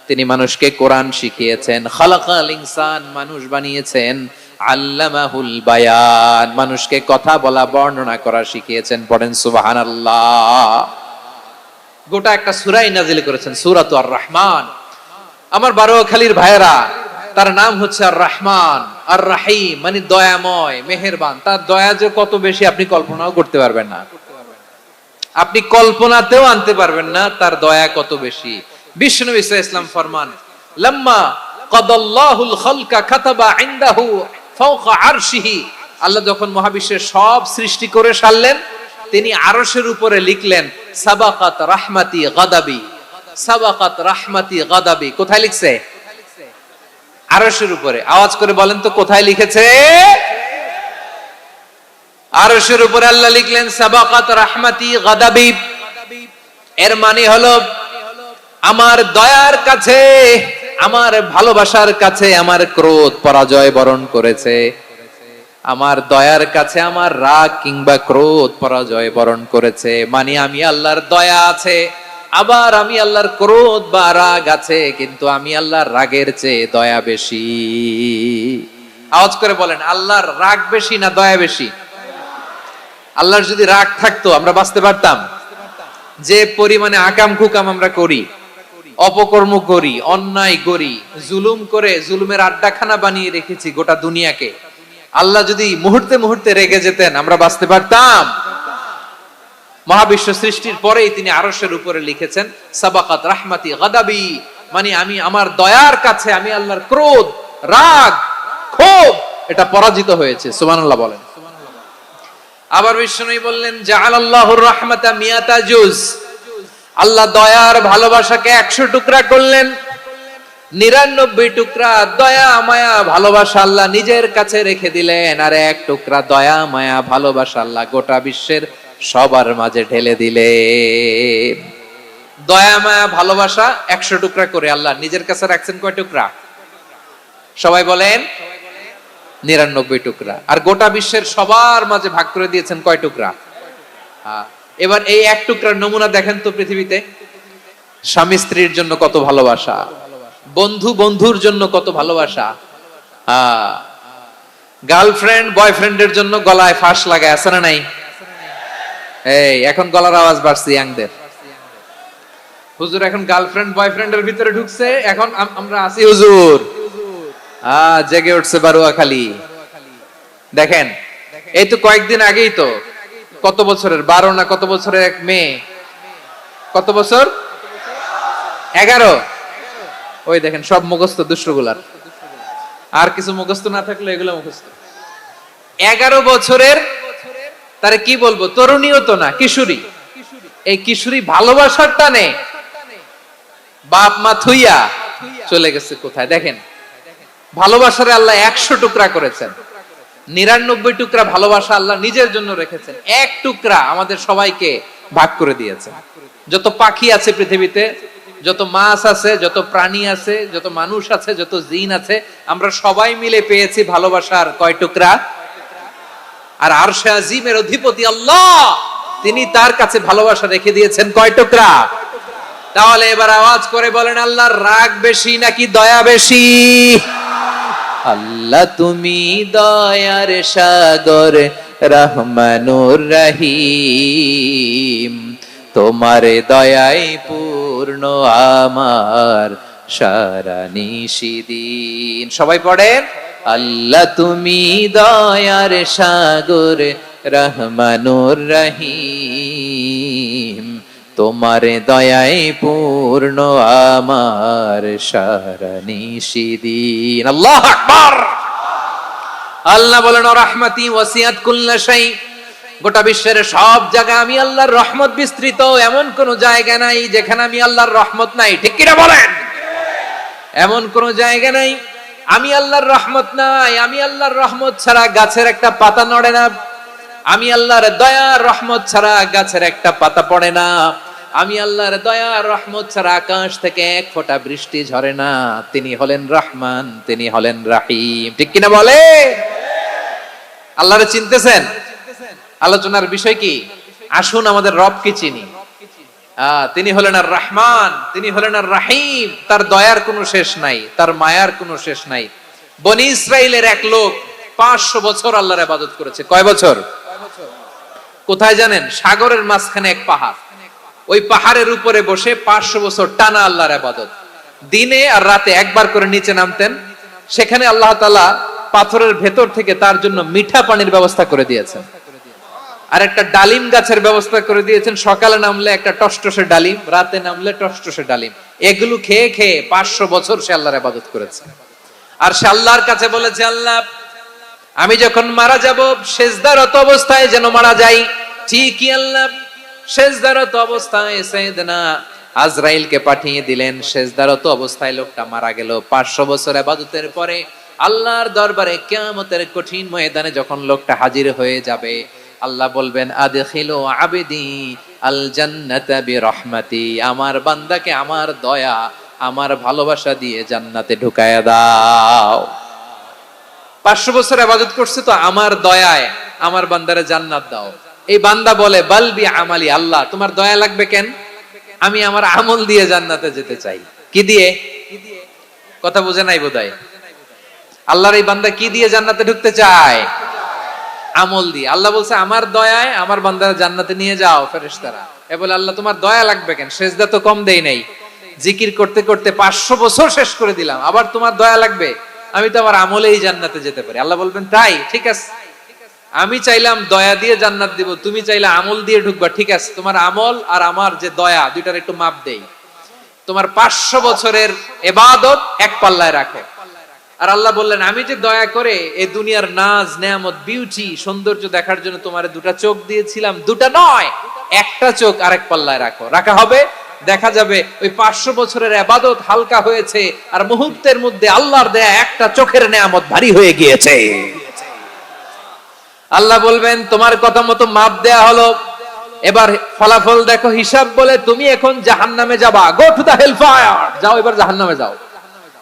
তিনি মানুষকে কোরআন শিখিয়েছেন, খালাকাল ইনসান, মানুষ বানিয়েছেন, আল্লামাহুল বায়ান, মানুষকে কথা বলা, বর্ণনা করা শিখিয়েছেন। পড়েন সুবহানাল্লাহ। গোটা একটা সূরা নাজিল করেছেন, সূরাতু আর রহমান। আমার বারোয়াখালীর ভাইয়েরা, তার নাম হচ্ছে আর রহমান, আর রাহিম মানে দয়াময়, মেহেরবান। তার দয়া যে কত বেশি আপনি কল্পনাও করতে পারবেন না, আপনি কল্পনাতেও আনতে পারবেন না তার দয়া কত বেশি। বিশ্বনবী সাল্লাল্লাহু আলাইহি ওয়াসাল্লাম ফরমান, লাম্মা কাদাল্লাহুল খালকা কাতাবা ইনদাহু ফাওকা আরশিহি, আল্লাহ যখন মহাবিশ্বের সব সৃষ্টি করে সারলেন, তিনি আরশের উপরে লিখলেন সাবাকাত রাহমাতি গাদাবি, সাবাকাত রাহমাতি গাদাবি। কোথায় লিখছে? আরশের উপরে। আওয়াজ করে বলেন তো কোথায় লিখেছে? আরশের উপরে আল্লাহ লিখলেন সাবাকাত রাহমাতি গাদাবি। এর মানে হলো আমার দয়ার কাছে, আমার ভালোবাসার কাছে আমার ক্রোধ পরাজয় বরণ করেছে, আমার দয়ার কাছে আমার রাগ কিংবা ক্রোধ পরাজয় বরণ করেছে। মানে আমি আল্লাহর দয়া আছে, আবার আমি আল্লাহর ক্রোধ বা রাগ আছে, কিন্তু আমি আল্লাহর রাগের চেয়ে দয়া বেশি। আওয়াজ করে বলেন, আল্লাহর রাগ বেশি না দয়া বেশি? আল্লাহর যদি রাগ থাকতো আমরা বাঁচতে পারতাম? যে পরিমাণে আকাম কুকাম আমরা করি, অপকর্ম করি, অন্যায় করি, জুলুম করে জুলুমের আড্ডাখানা বানিয়ে রেখেছি গোটা দুনিয়াকে, আল্লাহ যদি মুহূর্তে মুহূর্তে রেগে যেতেন আমরা বাঁচতে পারতাম? মহাবিশ্ব সৃষ্টির পরেই তিনি আরশের উপরে লিখেছেন সাবাকাত রাহমাতি গাদাবি, মানে আমি আমার দয়ার কাছে আমি আল্লাহর ক্রোধ, রাগ, ক্ষোভ এটা পরাজিত হয়েছে। সুবহানাল্লাহ বলেন। আবার বিষ্ণু বললেন জাআলাল্লাহুর রাহমাতা মিয়াতা জুজ, আল্লাহ দয়ার ভালোবাসাকে ১০০ টুকরা করলেন, ৯৯ টুকরা দয়া মায়া ভালোবাসা আল্লাহ নিজের কাছে রেখে দিলেন, আর ১ টুকরা দয়া মায়া ভালোবাসা আল্লাহ গোটা বিশ্বের সবার মাঝে ঢেলে দিলেন। দয়া মায়া ভালোবাসা ১০০ টুকরা করে আল্লাহ নিজের কাছে রাখছেন কয় টুকরা? সবাই বলেন ৯৯ টুকরা। আর গোটা বিশ্বের সবার মাঝে ভাগ করে দিয়েছেন কয় টুকরা? এবার এই ১ টুকরার নমুনা দেখেন তো পৃথিবীতে। স্বামী স্ত্রীর জন্য কত ভালোবাসা, বন্ধু বন্ধুর জন্য কত ভালোবাসা, গার্লফ্রেন্ড বয়ফ্রেন্ডের জন্য গলায় ফাঁস লাগায়, আছে না নাই? এই এখন গলার আওয়াজ বাড়ছে ইয়াংদের। হুজুর এখন গার্লফ্রেন্ড বয়ফ্রেন্ডের ভিতরে ঢুকছে, এখন আমরা আছি হুজুর। জেগে উঠছে বারুয়াখালী। দেখেন এই তো কয়েকদিন আগেই তো, কত বছরের 12 না কত বছরের এক মেয়ে, কত বছর, 11। ওই দেখেন সব মুখস্থ দুষ্টগুলার, আর কিছু মুখস্থ না থাকলে এগুলো মুখস্থ। 11 বছরের, তারে কি বলবো, তরুণীও তো না, কিশোরী। এই কিশোরী ভালোবাসার টানে বাপ মা থুইয়া চলে গেছে কোথায়। দেখেন ভালোবাসারে আল্লাহ 100 টুকরা করেছেন, 99 টুকরা ভালোবাসা আল্লাহ নিজের জন্য রেখেছেন, এক টুকরা আমাদের সবাইকে ভাগ করে দিয়েছেন। যত পাখি আছে পৃথিবীতে, যত মাছ আছে, যত প্রাণী আছে, যত মানুষ আছে, যত জিন আছে, আমরা সবাই মিলে পেয়েছি ভালোবাসার কয় টুকরা? আর আরশে আজিমের অধিপতি আল্লাহ, তিনি তার কাছে ভালোবাসা রেখে দিয়েছেন কয় টুকরা? তাহলে এবার আওয়াজ করে বলেন, আল্লাহর রাগ বেশি নাকি দয়া বেশি? আল্লাহ তুমি দয়ার সাগর, রহমানুর রহিম, তোমার দয়ায় পূর্ণ আমার সারা নিশিদিন। সবাই পড়েন, আল্লাহ তুমি দয়ার সাগর, রহমানুর রহিম, তোমার দয়ায় পূর্ণ আমার সারা নিশিদিন। আল্লাহু আকবার। আল্লাহ বলেন, রাহমাতি ওয়াসিআত কুল্লা শাই, গোটা বিশ্বের সব জায়গা আমি আল্লাহর রহমত বিস্তৃত, এমন কোন জায়গা নাই যেখানে আমি আল্লাহর রহমত নাই। ঠিক কিনা বলেন? এমন কোন জায়গা নাই আমি আল্লাহর রহমত নাই। আমি আল্লাহর রহমত ছাড়া গাছের একটা পাতা নড়ে না, আমি আল্লাহর দয়ার রহমত ছাড়া গাছের একটা পাতা পড়ে না, আমি আল্লাহর দয়ার রহমত ছাড়া আকাশ থেকে এক ফোঁটা বৃষ্টি ঝরে না। তিনি হলেন রহমান, তিনি হলেন রাহিম। ঠিক কিনা বলে? আল্লাহরে চিনতেছেন? আলোচনার বিষয় কি? আসুন আমাদের রবকে চিনি। তিনি হলেন আর রহমান, তিনি হলেন আর রাহিম। তার দয়ার কোনো শেষ নাই, তার মায়ার কোনো শেষ নাই। বনি ইসরাইলের এক লোক 500 বছর আল্লাহর ইবাদত করেছে। কয় বছর? কোথায় জানেন? সাগরের মাঝখানে এক পাহাড়, ওই পাহাড়ের উপরে বসে 500 বছর টানা আল্লাহর ইবাদত। দিনে আর রাতে একবার করে নিচে নামতেন। সেখানে আল্লাহ তাআলা পাথরের ভেতর থেকে তার জন্য মিঠা পানির ব্যবস্থা করে দিয়েছেন, আর একটা ডালিম গাছের ব্যবস্থা করে দিয়েছেন। সকালে নামলে একটা টসটসে ডালিম, রাতে নামলে টসটসে ডালিম। এগুলো খেয়ে খেয়ে 500 বছর সে আল্লাহর ইবাদত করেছে। আর সে আল্লাহর কাছে বলেছে, আল্লাহ আমি যখন মারা যাব সেজদারত অবস্থায় যেন মারা যাই। ঠিকই আল্লাহ সেজদারত অবস্থায় সাইয়েদনা আজরাইলকে পাঠিয়ে দিলেন। সেজদারত অবস্থায় লোকটা মারা গেল। 500 বছর ইবাদতের পরে আল্লাহর দরবারে কিয়ামতের কঠিন ময়দানে যখন লোকটা হাজির হয়ে যাবে, আল্লাহ বলবেন, আদখিলু আবদি আল জান্নাতা বিরহমাতি, আমার বান্দাকে আমার দয়া, আমার ভালোবাসা দিয়ে জান্নাতে ঢুকায়া দাও। 500 বছর ইবাদত করছে তো আমার দয়ায় আমার বান্দারে জান্নাত দাও। এই বান্দা বলে, বালবি আমালি, আল্লাহ তোমার দয়া লাগবে কেন? আমি আমার আমল দিয়ে জান্নাতে যেতে চাই। কি দিয়ে? কথা বুঝে নাই বোধহয়। আল্লাহর এই বান্দা কি দিয়ে জান্নাতে ঢুকতে চায়? আমল দিয়ে। আল্লাহ বলছে, আমার দয়ায় আমার বান্দারা জান্নাতে নিয়ে যাও ফেরেশতারা। এ বলে, আল্লাহ তোমার দয়া লাগবে কেন? সেজদা তো কম দেই নাই, জিকির করতে করতে 500 বছর শেষ করে দিলাম, আবার তোমার দয়া লাগবে? আমি তো আমার আমলেই জান্নাতে যেতে পারি। আল্লাহ বলবেন, তাই ঠিক আছে, আমি চাইলাম দয়া দিয়ে জান্নাত দিব, তুমি চাইলে আমল দিয়ে ঢুকবা, ঠিক আছে, তোমার আমল আর আমার যে দয়া দুইটার একটু মাপ দেই। তোমার 500 বছরের ইবাদত এক পাল্লায় রাখো। আর আল্লাহ বললেন, আমি যে দয়া করে এই দুনিয়ার নাজ নেয়ামত বিউটি সৌন্দর্য দেখার জন্য তোমারে দুটা চোখ দিয়েছিলাম, দুটা নয় একটা চোখ আরেক পাল্লায় রাখো। রাখা হবে, দেখা যাবে ওই 500 বছরের ইবাদত হালকা হয়েছে, আর মুহূর্তের মধ্যে আল্লাহর দেয়া একটা চোখের নেয়ামত ভারী হয়ে গিয়েছে। আল্লাহ বলবেন, তোমার কথা মতো মাপ দেয়া হলো, এবার ফলাফল দেখো, হিসাব বলে তুমি এখন জাহান্নামে যাবা। Go to the hell fire, যাও এবার জাহান্নামে যাও।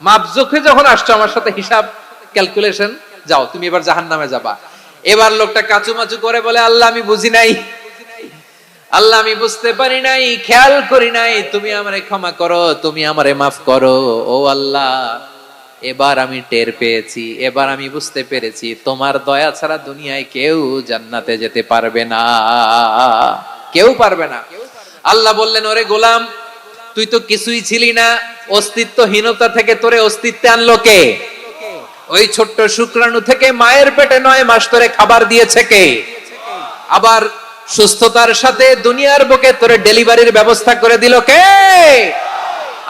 মাপ জোখে যখন আসছো আমার সাথে হিসাব ক্যালকুলেশন, যাও তুমি এবার জাহান্নামে যাবা। এবার লোকটা কাচুমাচু করে বলে, আল্লাহ আমি বুঝি নাই, আল্লাহ আমি বুঝতে পারি নাই, খেয়াল করি নাই, তুমি আমারে ক্ষমা করো, তুমি আমারে মাফ করো। ও আল্লাহ, এবার আমি টের পেয়েছি, এবার আমি বুঝতে পেরেছি তোমার দয়া ছাড়া দুনিয়ায় কেউ জান্নাতে যেতে পারবে না, কেউ পারবে না। আল্লাহ বললেন, ওরে গোলাম, তুই তো কিছুই ছিলি না, অস্তিত্বহীনতা থেকে তোরে অস্তিত্বে আনলো কে? ওই ছোট্ট শুক্রাণু থেকে মায়ের পেটে 9 মাস ধরে খাবার দিয়েছে কে? আবার সুস্থতার সাথে দুনিয়ার বুকে তোরে ডেলিভারির ব্যবস্থা করে দিল কে?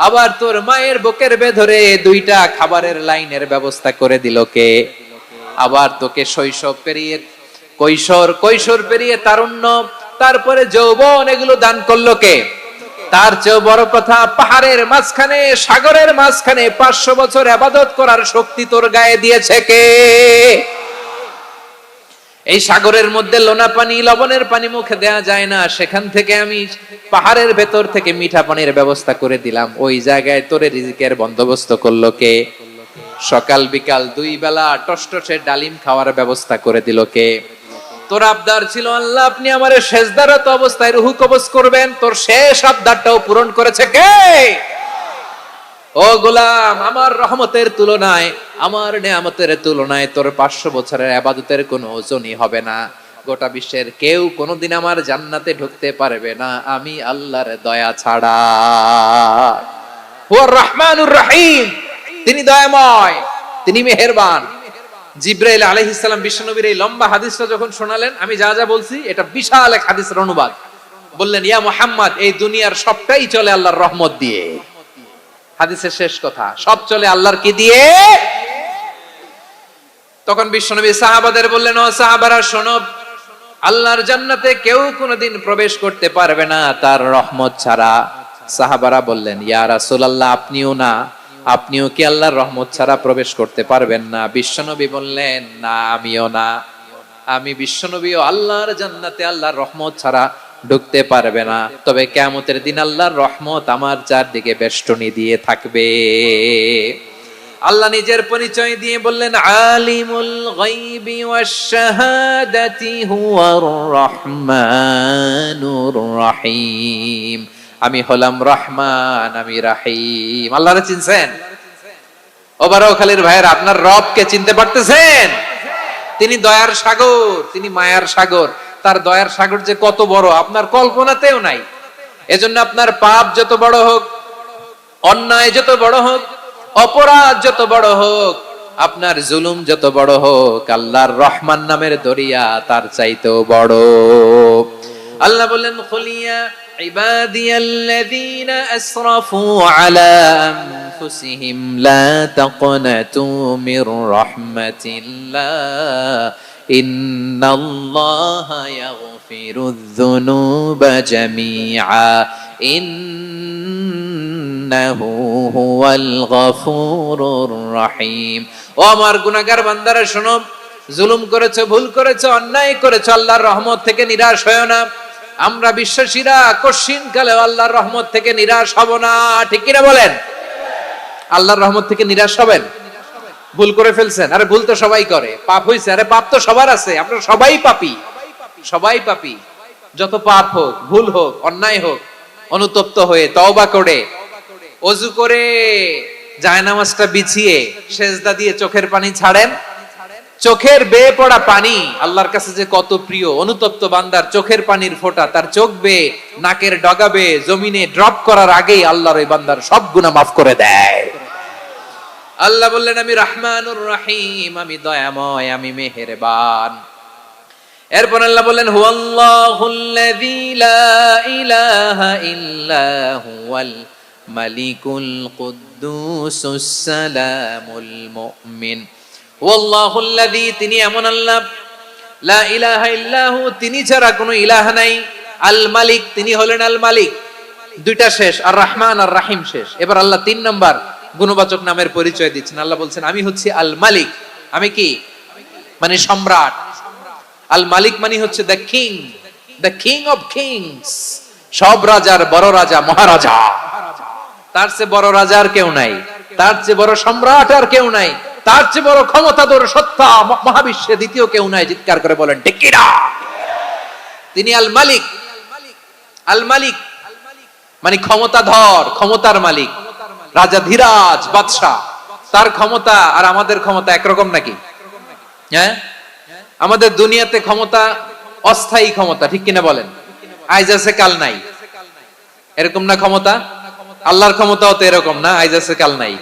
আবার তোর মায়ের বুকের ভেতরে 2টা খাবারের লাইনের ব্যবস্থা করে দিল কে? আবার তোকে শৈশব পেরিয়ে কৈশোর পেরিয়ে তারুণ্য, তারপরে যৌবন, এগুলো দান করলো কে? তার চেয়ে বড় কথা, পাহাড়ের মাঝখানে, সাগরের মাঝখানে 500 বছর ইবাদত করার শক্তি তোর গায়ে দিয়েছে কে? এই সাগরের মধ্যে লোনা পানি, লবণের পানি মুখে দেয়া যায় না, সেখান থেকে আমি পাহাড়ের ভেতর থেকে মিঠা পানির ব্যবস্থা করে দিলাম। ওই জায়গায় তোরে রিজিকের বন্দোবস্ত করলো কে? সকাল বিকাল 2 বেলা টসটসে ডালিম খাওয়ার ব্যবস্থা করে দিল কে? তোর আবদার ছিল, আল্লাহ আপনি আমারে সেজদারত অবস্থায় রুহু কবজ করবেন, তোর শেষ আবদারটাও পূরণ করেছে কে? ও গোলাম, আমার রহমতের তুলনায়, আমার নেয়ামতের তুলনায় তোর 500 বছরের ইবাদতের কোনো ওজনই হবে না। গোটা বিশ্বের কেউ কোনোদিন আমার জান্নাতে ঢুকতে পারবে না আমি আল্লাহর দয়া ছাড়া। হুয়ার রহমানুর রহিম, তিনি দয়াময়, তিনি মেহেরবান। জিব্রাইল আলাইহিস সালাম বিশ্বনবীর এই লম্বা হাদিসটা যখন শোনালেন, আমি যা যা বলছি এটা বিশাল এক হাদিসের অনুবাদ। বললেন, ইয়া মুহাম্মদ, এই দুনিয়ার সবটাই চলে আল্লাহর রহমত দিয়ে। হাদিসের শেষ কথা, সব চলে আল্লাহর কি দিয়ে? তখন বিশ্বনবী সাহাবাদের বললেন, ও সাহাবারা শোনো, আল্লাহর জান্নাতে কেউ কোনোদিন প্রবেশ করতে পারবে না তার রহমত ছাড়া। সাহাবারা বললেন, ইয়া রাসূলুল্লাহ, আপনিও না? আপনিও কি আল্লাহর রহমত ছাড়া প্রবেশ করতে পারবেন না? বিশ্বনবী বললেন, না, আমিও না। আমি বিশ্বনবীও আল্লাহর জান্নাতে আল্লাহর রহমত ছাড়া ঢুকতে পারবে না। তবে কিয়ামতের দিন আল্লাহর রহমত আমার চারদিকে বেষ্টনী দিয়ে থাকবে। আল্লাহ নিজের পরিচয় দিয়ে বললেন, আলিমুল গায়বি ওয়াশ শাহাদাতি হুয়ার রহমানুর রহিম। আমি হলাম রহমান, আমি রাহিম। আল্লাহরে চিনছেন? ও বারোখালীর ভাইয়ের, আপনার রবকে চিনতে পারতেছেন? তিনি দয়ার সাগর, তিনি মায়ার সাগর। তার দয়ার সাগর যে কত বড় আপনার কল্পনাতেও নাই। এজন্য আপনার পাপ যত বড় হোক, অন্যায় যত বড় হোক, অপরাধ যত বড় হোক, আপনার জুলুম যত বড় হোক, আল্লাহর রহমান নামের দরিয়া তার চাইতেও বড়। আল্লাহ বললেন, খুলিয়া ইবাদিয়াল্লাযীনা আসরাফু আলা আনফুসিহিম লা তাকনাতু মির রাহমাতিল্লাহ ইন্নাল্লাহা ইয়াগফিরুয যুনুবা জামিআ ইন্নাহু হুয়াল গফুরুর রহিম। ও আমার গুনাহগার বান্দারা শোনো, জুলুম করেছো, ভুল করেছো, অন্যায় করেছো, আল্লাহর রহমত থেকে নিরাশ হয়ো না। আমরা বিশ্বাসীরা কঠিন কালে আল্লাহর রহমত থেকে নিরাশ হব না, ঠিক কিনা বলেন? আল্লাহর রহমত থেকে নিরাশ হবেন? ভুল করে ফেলছেন, আরে ভুল তো সবাই করে। পাপ হইছে, আরে পাপ তো সবার আছে, আপনারা সবাই পাপী, সবাই পাপী। যত পাপ হোক, ভুল হোক, অন্যায় হোক, অনুতপ্ত হয়ে তওবা করে, ওযু করে, জায়নামাজটা বিছিয়ে সেজদা দিয়ে চোখের পানি ছাড়েন। চোখের বেয়ে পড়া পানি আল্লাহর কাছে যে কত প্রিয়। অনুতপ্ত বান্দার চোখের পানির ফোঁটা তার চোখ বেয়ে, নাকের ডগা বেয়ে জমিনে ড্রপ করার আগেই আল্লাহর ওই বান্দার সব গুনাহ মাফ করে দেয়। আল্লাহ বললেন, আমি রহমানুর রহিম, আমি দয়াময়, আমি মেহেরবান। এরপর আল্লাহ বললেন, হুয়াল্লাহুল্লাযী লা ইলাহা ইল্লা হুয়াল মালিকুল কুদ্দুসুস সালামুল মুমিন। হুয়াল্লাহুল্লাযী, তিনি এমন আল্লাহ, লা ইলাহা ইল্লাহু, তিনি ছাড়া কোনো ইলাহ নাই। আল মালিক, তিনি হলেন আল মালিক। দুইটা শেষ, আর রহমান আর রাহিম শেষ। এবার আল্লাহ 3 নাম্বার গুণবাচক নামের পরিচয় দিচ্ছেন। আল্লাহ বলছেন, আমি হচ্ছি আল মালিক। আমি কি? মানে সম্রাট। আল মালিক মানে হচ্ছে the king, the king of kings. সব রাজার বড় রাজা, মহারাজা। তার চেয়ে বড় রাজা আর কেউ নাই, তার চেয়ে বড় সম্রাট আর কেউ নাই, তার চেয়ে বড় ক্ষমতাধর সত্তা মহাবিশ্বে দ্বিতীয় কেউ নাই। চিৎকার করে বলেন ঠিক কিনা? তিনি আল মালিক। আল মালিক মানে ক্ষমতাধর, ক্ষমতার মালিক, রাজা ধীরাজ, বাদশা। তার ক্ষমতা আর আমাদের ক্ষমতা একরকম নাকি? হ্যাঁ, আমাদের দুনিয়াতে ক্ষমতা অস্থায়ী ক্ষমতা, ঠিক কিনা বলেন? আইজ আছে কাল নাই, এরকম না ক্ষমতা? আল্লাহর ক্ষমতাও তো এরকম না, আইজ আছে কাল নাই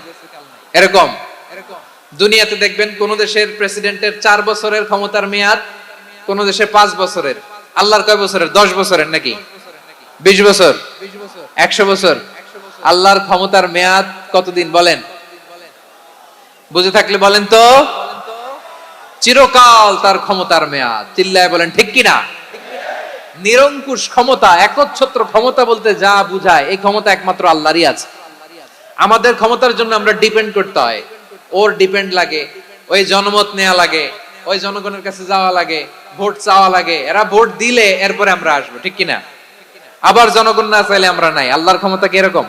এরকম। দুনিয়াতে দেখবেন কোন দেশের প্রেসিডেন্টের 4 বছরের ক্ষমতার মেয়াদ, কোন দেশে 5 বছরের। আল্লাহর কয় বছরের? 10 বছরের নাকি 20 বছর 100 বছর? আল্লাহর ক্ষমতার মেয়াদ কতদিন বলেন? বুঝে থাকলে বলেন তো। চিরকাল তার ক্ষমতার মেয়াদ। চিল্লায় বলেন ঠিক কিনা? নিরঙ্কুশ ক্ষমতা, একচ্ছত্র ক্ষমতা বলতে যা বুঝায়, এই ক্ষমতা একমাত্র আল্লাহরই আছে। আমাদের ক্ষমতার জন্য আমরা ডিপেন্ড করতে হয়, ওর ডিপেন্ড লাগে, ওই জনমত নেওয়া লাগে, ওই জনগণের কাছে যাওয়া লাগে, ভোট চাওয়া লাগে, এরা ভোট দিলে এরপরে আমরা আসবো, ঠিক কিনা? আবার জনগণ না চাইলে আমরা নাই। আল্লাহর ক্ষমতা কি এরকম?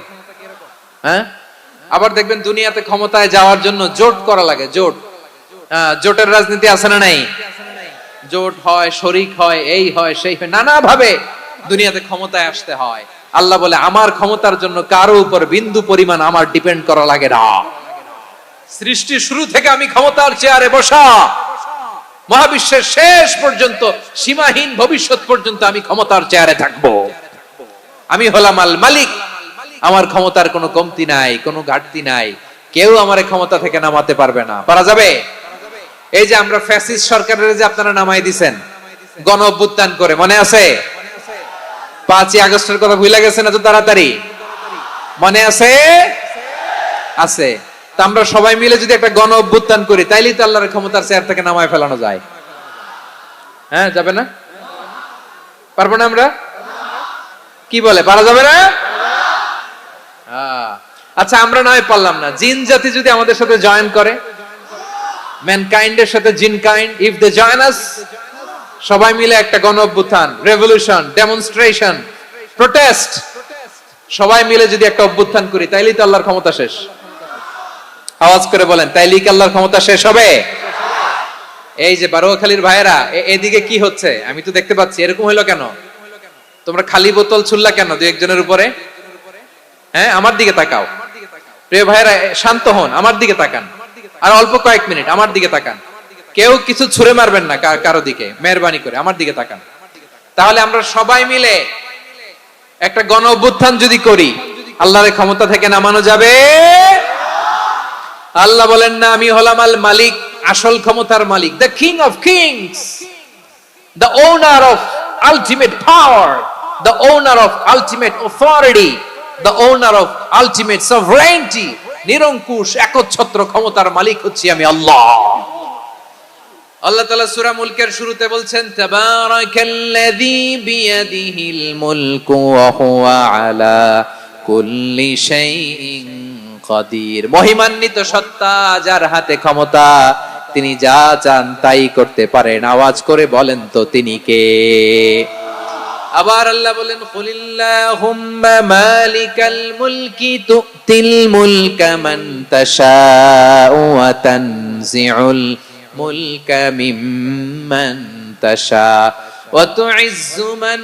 হ্যাঁ, আবার দেখবেন দুনিয়াতে ক্ষমতায় যাওয়ার জন্য জোট করা লাগে, জোট। জোটের রাজনীতি আছে না নাই? জোট হয়, শরিক হয়, এই হয় সেই হয়, নানা ভাবে দুনিয়াতে ক্ষমতায় আসতে হয়। আল্লাহ বলে আমার ক্ষমতার জন্য কারো উপর বিন্দু পরিমাণ আমার ডিপেন্ড করা লাগে না। সৃষ্টি শুরু থেকে আমি ক্ষমতার চেয়ারে বসা, মহাবিশ্বের শেষ পর্যন্ত, সীমাহীন ভবিষ্যৎ পর্যন্ত আমি ক্ষমতার চেয়ারে থাকবো। আমি হলাম আল মালিক, আমার ক্ষমতার কোনো কমতি নাই, কোনো ঘাটতি নাই। কেউ আমার ক্ষমতা থেকে নামাতে পারবে না। পারা যাবে? এই যে আমরা ফ্যাসিস্ট সরকারের যে আপনারা নামাই দিছেন গণ অভ্যুত্থান করে, মনে আছে? 5ই আগস্টের কথা ভুলে গেছেন এত তাড়াতাড়ি? মনে আছে? আছে। তা আমরা সবাই মিলে যদি একটা গণ অভ্যুত্থান করি, তাইলেই তো আল্লাহর ক্ষমতার চেয়ার থেকে নামায় ফেলানো যায়। হ্যাঁ, যাবে না? পারবো না আমরা? কি বলে, পারা যাবে না? আচ্ছা, আমরা নয় পারলাম না, জিন জাতি যদি আমাদের সাথে জয়েন করে, ম্যানকাইন্ডের সাথে জিনকাইন্ড, ইফ দে জয়েন আস, সবাই মিলে একটা গণ অভ্যুত্থান, রেভলিউশন, ডেমনস্ট্রেশন, প্রোটেস্ট, সবাই মিলে যদি একটা অভ্যুত্থান করি, তাইলেই তো আল্লাহর ক্ষমতা শেষ। আওয়াজ করে বলেন, তাইলেই কি আল্লাহর ক্ষমতা শেষ হবে? এই যে বারোয়াখালীর ভাইয়েরা, এদিকে কি হচ্ছে আমি তো দেখতে পাচ্ছি, এরকম হইলো কেন? তোমরা খালি বোতল ছুড়লা কেন দুই একজনের উপরে? হ্যাঁ, আমার দিকে তাকাও। প্রিয় ভাইয়েরা, শান্ত হন, আমার দিকে তাকান, আর অল্প কয়েক মিনিট আমার দিকে তাকান। কেউ কিছু ছুঁড়ে মারবেন না কারো দিকে, মেহরবানি করে আমার দিকে তাকান। তাহলে আমরা সবাই মিলে একটা গণ অভ্যুত্থান যদি করি, আল্লাহর ক্ষমতা থেকে নামানো যাবে? আল্লাহ বলেন না, আমি হলাম আল মালিক, আসল ক্ষমতার মালিক, the king of kings, the owner of ultimate power, the owner of ultimate authority, the owner of ultimate sovereignty. নিরঙ্কুশ একচ্ছত্র ক্ষমতার মালিক হচ্ছি আমি আল্লাহ। আল্লাহ তাআলা সূরা মুলকের শুরুতে বলছেন, তাবারাকাল্লাযী বিয়াদিহিল মুলকু ওয়া হুয়া আলা কুল্লি শাইইন কাদির। মহিমান্বিত সত্তা, যার হাতে ক্ষমতা, তিনি যা চান তাই করতে পারেন। আওয়াজ করে বলেন তো তিনি কে? আবার আল্লাহ বলেন, কুলিল্লাহুম্মা মালিকাল মুলকি তুতিল মুলকা মান তাশাউ ওয়া তানজিউল মুলকা মিম্মান তাশা ওয়া তুইজ্জু মান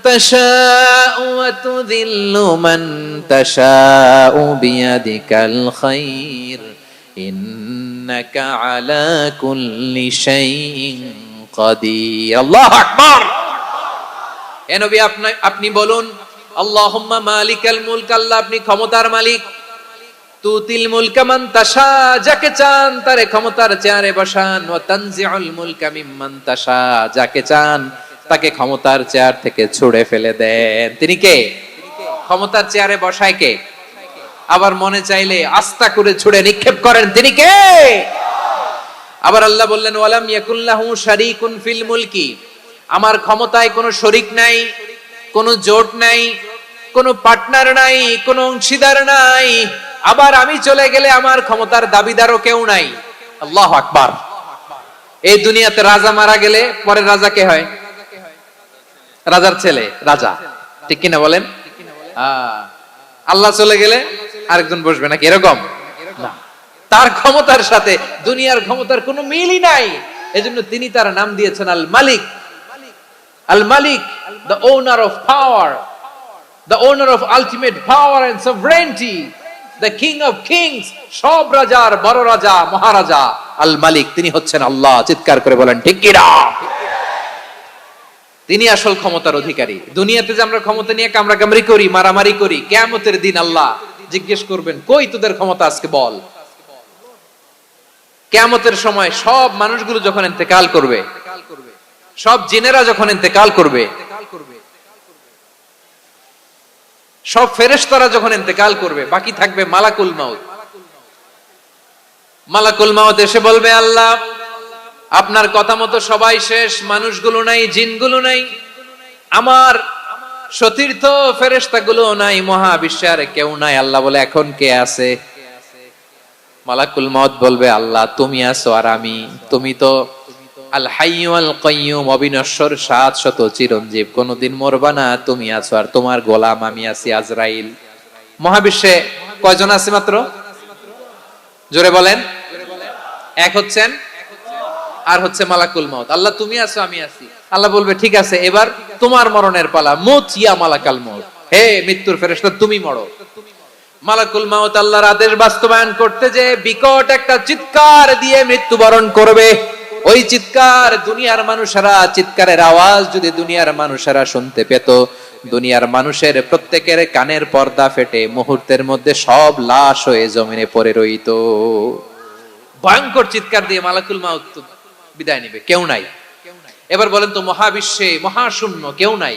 তাশাউ ওয়া তুযিল্লু মান তাশাউ বিয়াদিকাল খায়র ইন্নাকা আলা কুল্লি শাইইন কাদির। আল্লাহু আকবার। এ নবী, আপনি বলুন, আল্লাহুম্মা মালিকাল মুলক, আল্লাহ আপনি ক্ষমতার মালিক, তুতিল মুলকা মান তাশা, যাকে চান তারে ক্ষমতার চেয়ারে বসান, ওয়া তানজিউল মুলকা মিম্মান তাশা, যাকে চান তাকে ক্ষমতার চেয়ার থেকে ছুঁড়ে ফেলে দেন। তিনি কে? ক্ষমতার চেয়ারে বসায় কে? আবার মনে চাইলে আস্থা করে ছুঁড়ে নিক্ষেপ করেন, তিনি কে? আবার আল্লাহ বললেন, ওয়ালাম ইয়াকুল্লাহু শারীকুন ফিল মুলকি, আমার ক্ষমতায় কোনো শরিক নাই, কোনো জোট নাই, কোনো পার্টনার নাই, কোনো অংশীদার নাই। আবার আমি চলে গেলে আমার ক্ষমতার দাবিদারও কেউ নাই। আল্লাহু আকবার। এই দুনিয়াতে রাজা মারা গেলে পরের রাজা কে হয়? রাজার ছেলে রাজা, ঠিক কিনা বলেন? আল্লাহ চলে গেলে আরেকজন বসবে নাকি এরকম? তার ক্ষমতার সাথে দুনিয়ার ক্ষমতার কোনো মিলই নাই। এজন্য তিনি তার নাম দিয়েছেন আল মালিক। Al Malik, the owner of power, the owner of ultimate power and sovereignty, the king of kings, সব রাজার বড় রাজা, মহারাজা, আল মালিক, তিনি হচ্ছেন আল্লাহ। চিৎকার করে বলেন ঠিক কি না? তিনি আসল ক্ষমতার অধিকারী। দুনিয়াতে যে আমরা ক্ষমতা নিয়ে কামড়াকামড়ি করি, মারামারি করি, কিয়ামতের দিন আল্লাহ জিজ্ঞেস করবেন, কই তোদের ক্ষমতা, আজকে বল। কিয়ামতের সময় সব মানুষগুলো যখন ইন্তেকাল করবে, সব জিনেরা যখন ইন্তেকাল করবে, সব ফেরেশতারা যখন ইন্তেকাল করবে, বাকি থাকবে মালাকুল মাউত। মালাকুল মাউত এসে বলবে, আল্লাহ আপনার কথা মতো সবাই শেষ, মানুষগুলো নাই, জিনগুলো নাই, আমার সতীর্থ ফেরেশতাগুলো নাই, মহাবিশ্বে আর কেউ নাই। আল্লাহ বলে, এখন কে আছে? মালাকুল মাউত বলবে, আল্লাহ তুমি আছো আর আমি। তুমি তো আল হাইয়্যু আল কাইয়্যুম, অবিনশ্বর, শাশ্বত, চিরঞ্জীব, কোনদিন মরবা না, তুমি আছো আর তোমার গোলাম আমি আছি আজরাইল। মহাবিশ্বে কয়জন আছে মাত্র? জোরে বলেন। এক হচ্ছেন আর হচ্ছে মালাকুল মাউত। আল্লাহ তুমি আছো আমি আছি। আল্লাহ বলবে, ঠিক আছে, এবার তোমার মরণের পালা, মুত ইয়া মালাকাল মাউত, হে মৃত্যুর ফেরেশতা তুমি মরো। মালাকুল মাউত আল্লাহর আদেশ বাস্তবায়ন করতে যে বিকট একটা চিৎকার দিয়ে মৃত্যুবরণ করবে। ওই চিৎকার দুনিয়ার মানুষেরা, চিৎকারের আওয়াজ যদি দুনিয়ার মানুষেরা শুনতে পেত, দুনিয়ার মানুষের প্রত্যেকের কানের পর্দা ফেটে মুহূর্তের মধ্যে সব লাশ হয়ে জমিনে পড়ে রইত। ভয়ঙ্কর চিৎকার দিয়ে মালাকুল মাউত বিদায় নিবে, কেউ নাই। এবার বলেন তো, মহাবিশ্বে মহাশূন্য, কেউ নাই,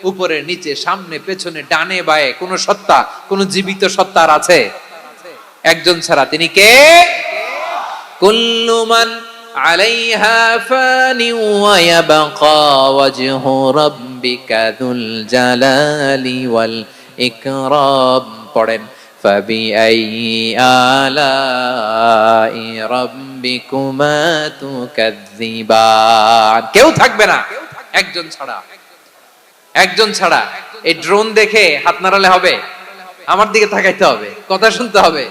উপরে নিচে সামনে পেছনে ডানে বায়ে কোন সত্তা, কোন জীবিত সত্তার আছে? একজন ছাড়া, তিনি কে? কুল্লু মান আলাইহা ফানি ওয়া ইয়াবকা ওয়াজহু রাব্বিকা যুল জালালি ওয়াল ইকরাম। পড়েন, ফাবিআইয়ি আলাই রাব্বিকুমা তুকাযযিবান। কেউ থাকবে না, একজন ছাড়া, একজন ছাড়া। এই ড্রোন দেখে হাত নাড়ালে হবে? আমার দিকে তাকাইতে হবে, কথা শুনতে হবে।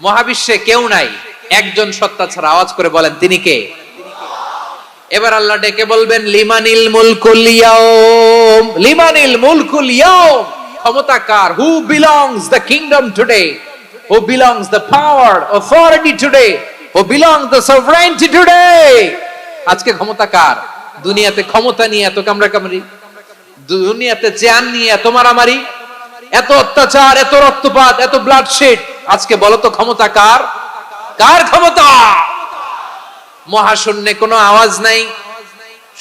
মহাবিশ্বে কেউ নাই, একজন সত্তা ছাড়া। আওয়াজ করে বলেন, তিনি কে? এবার আল্লাহ ডেকে বলবেন, লিমানিল মুলকুল ইয়াউম, লিমানিল মুলকুল ইয়াউম, ক্ষমতা কার? Who belongs the kingdom today, who belongs the power, authority today, who belongs the sovereignty today. আজকে ক্ষমতা কার? দুনিয়াতে ক্ষমতা নিয়ে এত কামড়াকামড়ি, দুনিয়াতে চেয়ার নিয়ে এত মারামারি, এত অত্যাচার, এত রক্তপাত, এত ব্লাডশেড, আজকে বলো তো ক্ষমতা কার? কার ক্ষমতা? মহাশূন্যে কোনো আওয়াজ নাই,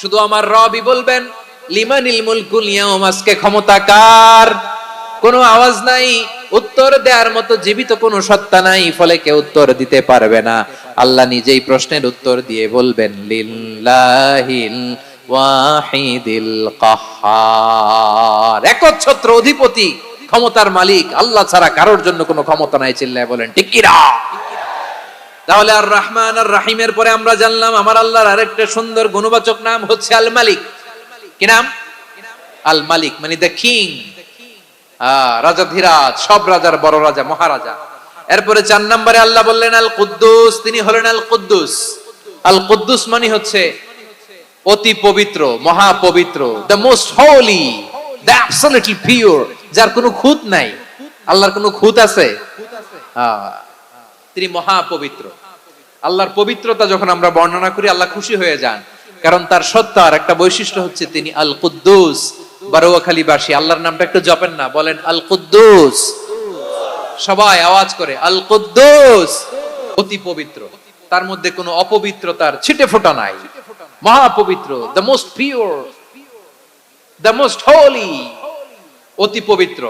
শুধু আমার রবই বলবেন, লিমানিল মুলকুল ইয়াউম, আজকে ক্ষমতা কার? কোনো আওয়াজ নাই, উত্তর দেওয়ার মতো জীবিত কোনো সত্তা নাই, ফলে কেউ উত্তর দিতে পারবে না। আল্লাহ নিজেই প্রশ্নের উত্তর দিয়ে বলবেন, লিল্লাহিল ওয়াহিদিল কাহ্হার, একচ্ছত্র অধিপতি, ক্ষমতার মালিক, আল্লাহ ছাড়া কারোর জন্য কোনো ক্ষমতা নাই। চিল্লায় বলেন ঠিক কি না? তাহলে আর রহমান আর রাহিমের পরে আমরা জানলাম আমার আল্লাহর আরেকটা সুন্দর গুণবাচক নাম হচ্ছে আল মালিক। কি নাম? আল মালিক, মানে দ্য কিং, রাজাধিরাজ, সব রাজার বড় রাজা, মহারাজা। এরপরে 4 নম্বরে আল্লাহ বললেন আল কুদ্দুস, তিনি হলেন আল কুদ্দুস। আল কুদ্দুস মানে হচ্ছে অতি পবিত্র, মহা পবিত্র, the most Holi, the absolutely pure, যার কোনো খুঁত নাই। আল্লাহর কোনো খুঁত আছে? তিনি মহা পবিত্র। আল্লাহর পবিত্রতা যখন আমরা বর্ণনা করি, আল্লাহ খুশি হয়ে যান, কারণ তার সত্তার একটা বৈশিষ্ট্য হচ্ছে তিনি আল কুদ্দুস। বারোয়াখালীবাসী আল্লাহর নামটা একটু জপেন না, বলেন আল কুদ্দুস, সবাই আওয়াজ করে আল কুদ্দুস। অতি পবিত্র, তার মধ্যে কোনো অপবিত্রতার ছিটে ফোঁটা নাই, মহা পবিত্র, the most pure, the most Holi, অতি পবিত্র।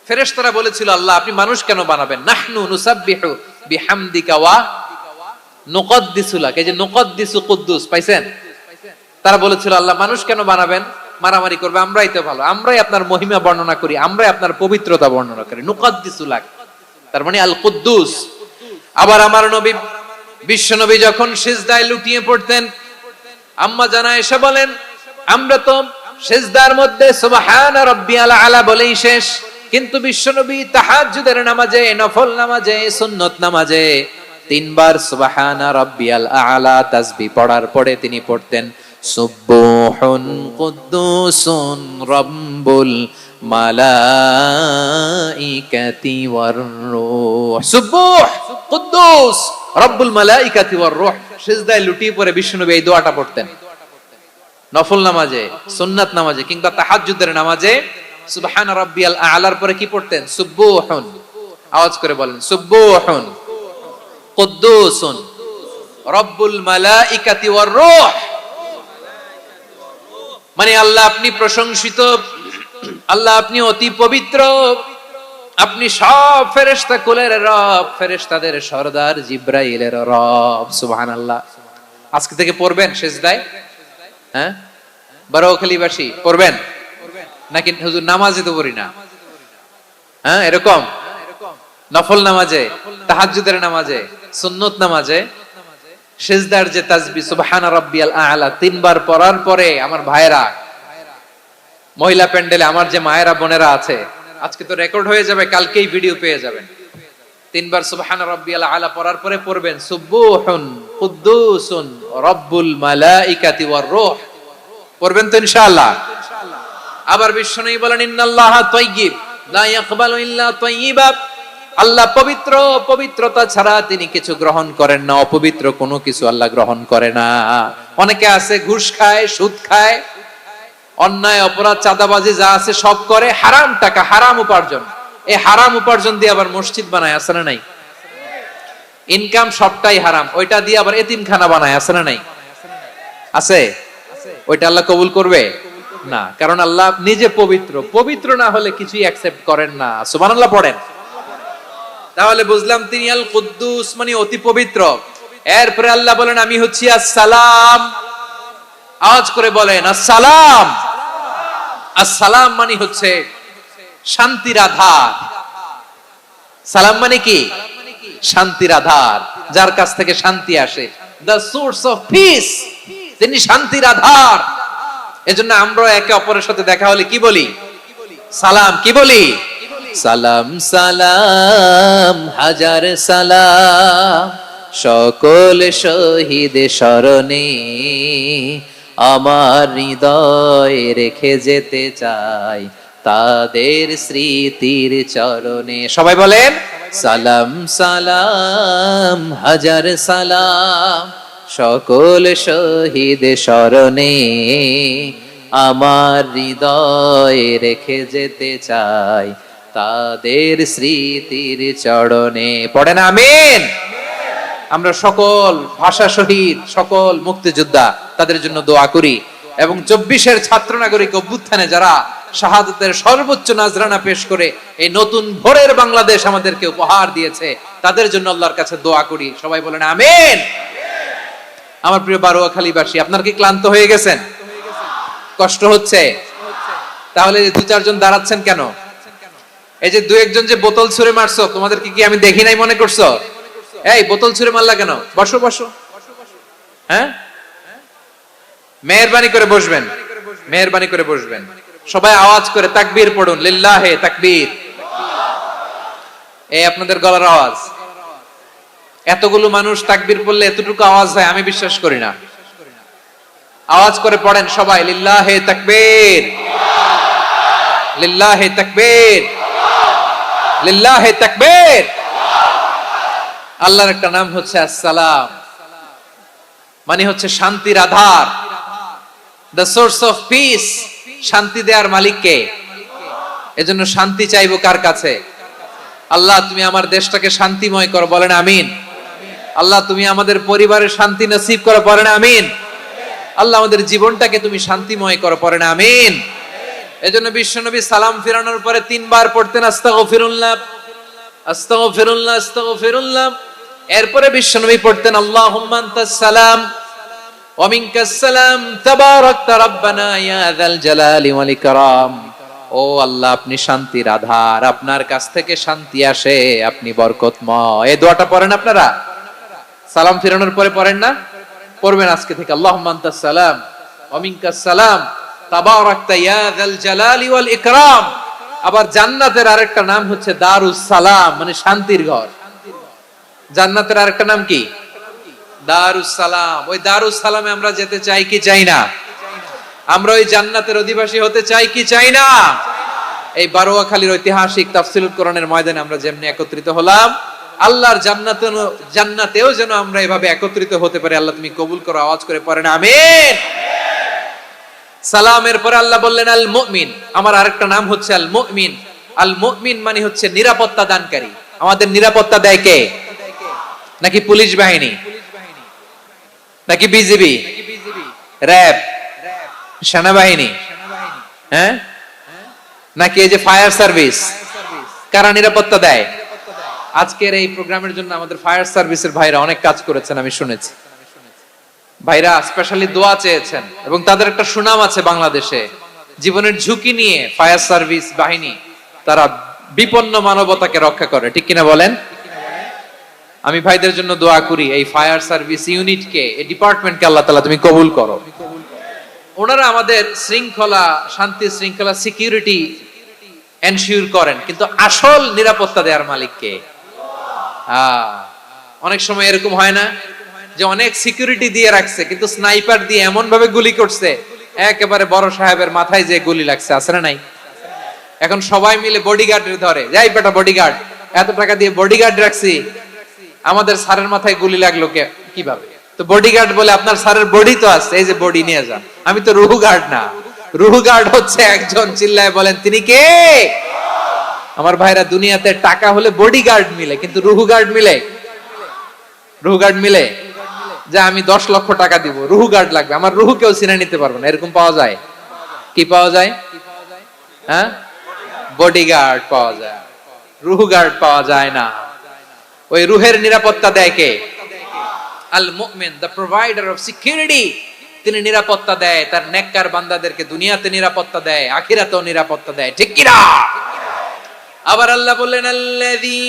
ফেরেশতারা বলেছিল, আল্লাহ আপনি মানুষ কেন বানাবেন? নাহনু নুসাব্বিহু বিহামদিকা ওয়া নুকদ্দিসু লাক। এই যে নুকদ্দিসু কুদ্দুস পাইছেন? তারা বলেছিল, আল্লাহ মানুষ কেন বানাবেন? মারামারি করবে, আমরাই তো ভালো, আমরাই আপনার মহিমা বর্ণনা করি, আমরাই আপনার পবিত্রতা বর্ণনা করি। নুকদ্দিসু লাক, তার মানে আল কুদ্দুস। আবার আমার নবী, বিশ্ব নবী যখন সিজদায় লুটিয়ে পড়তেন, আম্মা জানা এসে বলেন, আমরা তো সিজদার মধ্যে সুবহানা রাব্বিয়াল আলা বলেই শেষ, কিন্তু বিশ্বনবী তাহাজ্জুদের নামাজে, নফল নামাজে, সুন্নত নামাজে 3 বার সুবহানা রাব্বিয়াল আলা তাসবিহ পড়ার পরে তিনি পড়তেন সুবহুন কুদ্দুসুন রাব্বুল মালাইকাতি ওয়ার রূহ। সুবুহ কুদ্দুস রব্বুল মালাইকাতি ওয়ার রূহ। সিজদায় লুটিয়ে পড়ে বিশ্বনবী এই দোয়াটা পড়তেন নফল নামাজে, সুন্নাত নামাজে কিংবা তাহাজ্জুদের নামাজে। সুবহান রাব্বিয়াল আ'লার পরে কি পড়তেন? সুবুহুন। আওয়াজ করে বলেন, সুবুহুন কুদ্দুসুন রব্বুল মালাইকাতি ওয়ার রূহ। মানে আল্লাহ আপনি প্রশংসিত, আল্লাহ আপনি অতি পবিত্র, আপনি সব ফেরেশতা কুলের রব, ফেরেশতাদের সরদার জিব্রাইলের রব। সুবহানাল্লাহ। আজকে থেকে পড়বেন সিজদায়? হ্যাঁ, বারোখালীবাসী পড়বেন নাকি হুজুর নামাজে তো পড়ি না? হ্যাঁ, এরকম নফল নামাজে, তাহাজ্জুদের নামাজে, সুন্নত নামাজে সিজদার যে তাসবিহ সুবহানা রাব্বিয়াল আ'লা তিনবার পড়ার পরে আমার ভাইরা, মহিলা প্যান্ডেলে আমার যে মায়েরা বোনেরা আছে, আজকে তো রেকর্ড হয়ে যাবে, কালকেই ভিডিও পেয়ে যাবেন। তিনবার সুবহানা রাব্বিয়াল আ'লা পড়ার পরে পড়বেন সুবুহুন কুদ্দুসুন রব্বুল মালাইকাতি ওয়ার রূহ। পড়বেন তো ইনশাআল্লাহ? আবার বিশ্বনবী বলেন ইন্নাল্লাহা তাইয়্যিব লা ইয়াকবালু ইল্লা তাইয়্যিবা। আল্লাহ পবিত্র, পবিত্রতা ছাড়া তিনি কিছু গ্রহণ করেন না, অপবিত্র কোনো কিছু আল্লাহ গ্রহণ করে না। অনেকে আছে ঘুষ খায়, সুদ খায়, অন্যায় অপরাধ চাঁদাবাজি যা আছে সব করে, হারাম টাকা, হারাম উপার্জন। এই হারাম উপার্জন দিয়ে আবার মসজিদ বানায়, আছে না নাই? ইনকাম সবটাই হারাম, ওইটা দিয়ে আবার এতিমখানা বানায়, আছে না নাই? আছে। ওইটা আল্লাহ কবুল করবে না, কারণ আল্লাহ নিজে পবিত্র। পবিত্র না হলে কিছুই অ্যাকসেপ্ট করেন না। সুবহানাল্লাহ পড়েন। তাহলে বুঝলাম তিনি আল কুদ্দুস মানে অতি পবিত্র। এরপরে আল্লাহ বলেন আমি হচ্ছি আসসালাম। আওয়াজ করে বলেন আসসালাম। আসসালাম মানে হচ্ছে শান্তির আধার। সালাম মানে কি? শান্তির আধার, যার কাছ থেকে শান্তি আসে। দ্য সোর্স অফ পিস, তিনি শান্তির আধার। এজন্য আমরা একে অপরের সাথে দেখা হলে কি বলি? সালাম। কি বলি? সালাম সালাম হাজার সালাম সকল শহীদ স্মরণে আমার হৃদয় রেখে যেতে চাই তাদের স্মৃতির চরণে। সবাই বলেন সালাম সালাম হাজার সালাম সকল শহীদ স্মরণে আমার হৃদয় রেখে যেতে চাই তাদের স্মৃতির চরণে। পড়েন আমিন। আমরা সকল ভাষা শহীদ, সকল মুক্তিযোদ্ধা তাদের জন্য দোয়া করি, এবং 24-এর ছাত্র নাগরিক অভ্যুত্থানে যারা শাহাদাতের সর্বোচ্চ নাজরানা পেশ করে এই নতুন ভোরের বাংলাদেশ আমাদেরকে উপহার দিয়েছে, তাদের জন্য আল্লাহর কাছে দোয়া করি। সবাই বলেন আমিন। আমার প্রিয় বারোয়াখালীবাসী, আপনারা কি ক্লান্ত হয়ে গেছেন? কষ্ট হচ্ছে? তাহলে 2-4 জন দাঁড়াচ্ছেন কেন? এই যে 2-1 জন যে বোতল ছুঁড়ে মারছো, তোমাদেরকে কি আমি দেখি নাই মনে করছো? এই বোতল ছুঁড়ে মারলা কেন? বসো বসো। হ্যাঁ, মেহেরবানি করে বসবেন, মেহেরবানি করে বসবেন। সবাই আওয়াজ করে তাকবীর পড়ুন, লিল্লাহে তাকবীর। এই আপনাদের গলার আওয়াজ। এতগুলো মানুষ তাকবীর পড়লে এতটুকু আওয়াজ হয় আমি বিশ্বাস করি না। আওয়াজ করে পড়েন সবাই, লিল্লাহে তাকবীর, লিল্লাহে তাকবীর, লিল্লাহে তাকবীর। আল্লাহর একটা নাম হচ্ছে আসসালাম, মানে হচ্ছে শান্তির আধার, দ্য সোর্স অফ পিস। শান্তি দেওয়ার মালিক কে? এজন্য শান্তি চাইবো কার কাছে? আল্লাহ তুমি আমার দেশটাকে শান্তিময় করো, বলেন আমিন। আল্লাহ তুমি আমাদের পরিবারের শান্তি নসিব করো, বলেন আমিন। আল্লাহ আমাদের জীবনটাকে তুমি শান্তিময় করো, পড়েন আমিন। এজন্য বিশ্বনবী সালাম ফিরানোর পরে 3 বার পড়তেন আস্তাগফিরুল্লাহ, আস্তাগফিরুল্লাহ, আস্তাগফিরুল্লাহ। এরপরে বিশ্বনবী পড়তেন আল্লাহুম্মা আনতাস সালাম ওয়া মিনকাস সালাম তাবারাকতা রাব্বানা ইয়া যাল জালালি ওয়াল ইকরাম। ও আল্লাহ আপনি শান্তির আধার, আপনার কাছ থেকে শান্তি আসে, আপনি বরকতময়। এই দোয়াটা পড়েন আপনারা? সালাম ফিরানোর পরে পড়েন না? পড়বেন আজকে থেকে। আল্লাহুম্মা আনতাস সালাম ওয়া মিনকাস সালাম তাবারাকতা ইয়া যাল জালালি ওয়াল ইকরাম। আবার জান্নাতের আরেকটা নাম হচ্ছে দারুস সালাম, মানে শান্তির ঘর। জান্নাতের আরেকটা নাম কি? দারুস সালাম। ওই দারুস সালামে আমরা যেতে চাই কি চাই না? আমরা ওই জান্নাতের অধিবাসী হতে চাই কি চাই না? এই বারোয়াখালীর ঐতিহাসিক তাফসীরুল কোরআনের ময়দানে আমরা যেমনি একত্রিত হলাম, আল্লাহর জান্নাতেও যেন আমরা এভাবে একত্রিত হতে পারি। আল্লাহ তুমি কবুল করো, আওয়াজ করে পড়েন আমিন। সালামের পরে আল্লাহ বললেন আল মুমিন, আমার আরেকটা নাম হচ্ছে আল মুমিন। আল মুমিন মানে হচ্ছে নিরাপত্তা দানকারী। আমাদের নিরাপত্তা দেয় কে? নাকি পুলিশ বাহিনী, নাকি বিজিবি, র‍্যাব, সেনাবাহিনী, হ্যাঁ, নাকি এই যে ফায়ার সার্ভিস? কারা নিরাপত্তা দেয়? আজকের এই প্রোগ্রামের জন্য আমাদের ফায়ার সার্ভিসের ভাইরা অনেক কাজ করেছেন, আমি শুনেছি। ভাইরা স্পেশালি দোয়া চেয়েছেন এবং তাদের একটা সুনাম আছে বাংলাদেশে। জীবনের ঝুঁকি নিয়ে ফায়ার সার্ভিস বাহিনী তারা বিপন্ন মানবতাকে রক্ষা করে, ঠিক কিনা বলেন? আমি ভাইদের জন্য দোয়া করি, এই ফায়ার সার্ভিস ইউনিটকে, এই ডিপার্টমেন্টকে আল্লাহ তাআলা তুমি কবুল করো। ওনারা আমাদের শৃঙ্খলা, শান্তি শৃঙ্খলা, সিকিউরিটি এনশিওর করেন, কিন্তু আসল নিরাপত্তা দেওয়ার মালিক কে? অনেক সময় এরকম হয় না যে অনেক সিকিউরিটি দিয়ে রাখছে, কিন্তু স্নাইপার দিয়ে এমন ভাবে গুলি করছে একেবারে বড় সাহেবের মাথায় যে গুলি লাগছে, আছে না নাই? এখন সবাই মিলে বডিগার্ডের ধরে, যাই বেটা বডিগার্ড, এত টাকা দিয়ে বডিগার্ড রাখছি, আমাদের স্যারের মাথায় গুলি লাগলো কিভাবে? তো বডিগার্ড বলে আপনার স্যারের বডি তো আছে, এই যে বডি নিয়ে যান। আমি তো রুহু গার্ড না, রুহু গার্ড হচ্ছে একজন, চিল্লায় বলেন তিনি কে? আমার ভাইরা, দুনিয়াতে টাকা হলে বডিগার্ড মিলে, কিন্তু রুহু গার্ড মিলে? রুহু গার্ড মিলে? যে আমি 10 লক্ষ টাকা দিব, রুহু গার্ড লাগবে, আমার রুহু কেউ চিনে নিতে পারবে না, এরকম পাওয়া যায়? কি পাওয়া যায়? হ্যাঁ, বডিগার্ড পাওয়া যায়, রুহু গার্ড পাওয়া যায় না। ওই রুহের নিরাপত্তা দেয় কে? আল মুমিন, দ্য প্রোভাইডার অফ সিকিউরিটি। তিনি নিরাপত্তা দেয় তার নেককার বান্দাদেরকে, দুনিয়াতে নিরাপত্তা দেয়, আখিরাতেও নিরাপত্তা দেয়, ঠিক কি না? আবার আল্লাহ বললেন আল্লাযী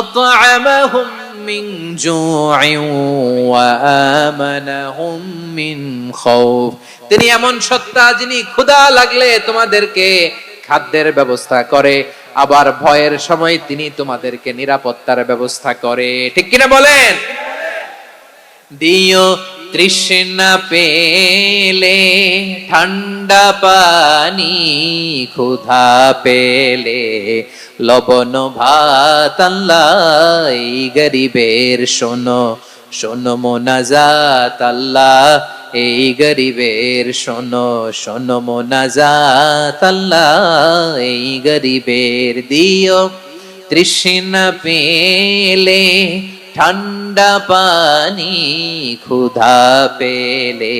আত'আমাহুম মিন জু'ইন ওয়া আমানাহুম মিন খাউফ। তিনি এমন সত্তা যিনি ক্ষুধা লাগলে তোমাদেরকে খাদ্যের ব্যবস্থা করে, আবার ভয়ের সময় তিনি তোমাদেরকে নিরাপত্তার ব্যবস্থা করে, ঠিক কিনা বলেন? দিও তৃষ্ণা পেলে ঠান্ডা পানি, ক্ষুধা পেলে লবণ ভাত, আল্লাহ এই গরিবের শোনো শোনো মোনাজাত, আল্লাহ এই গরিবের শোনো শোনো মোনাজাত, আল্লাহ এই গরিবের। দিও তৃষ্ণা পেলে ঠান্ডা পানি, ক্ষুধা পেলে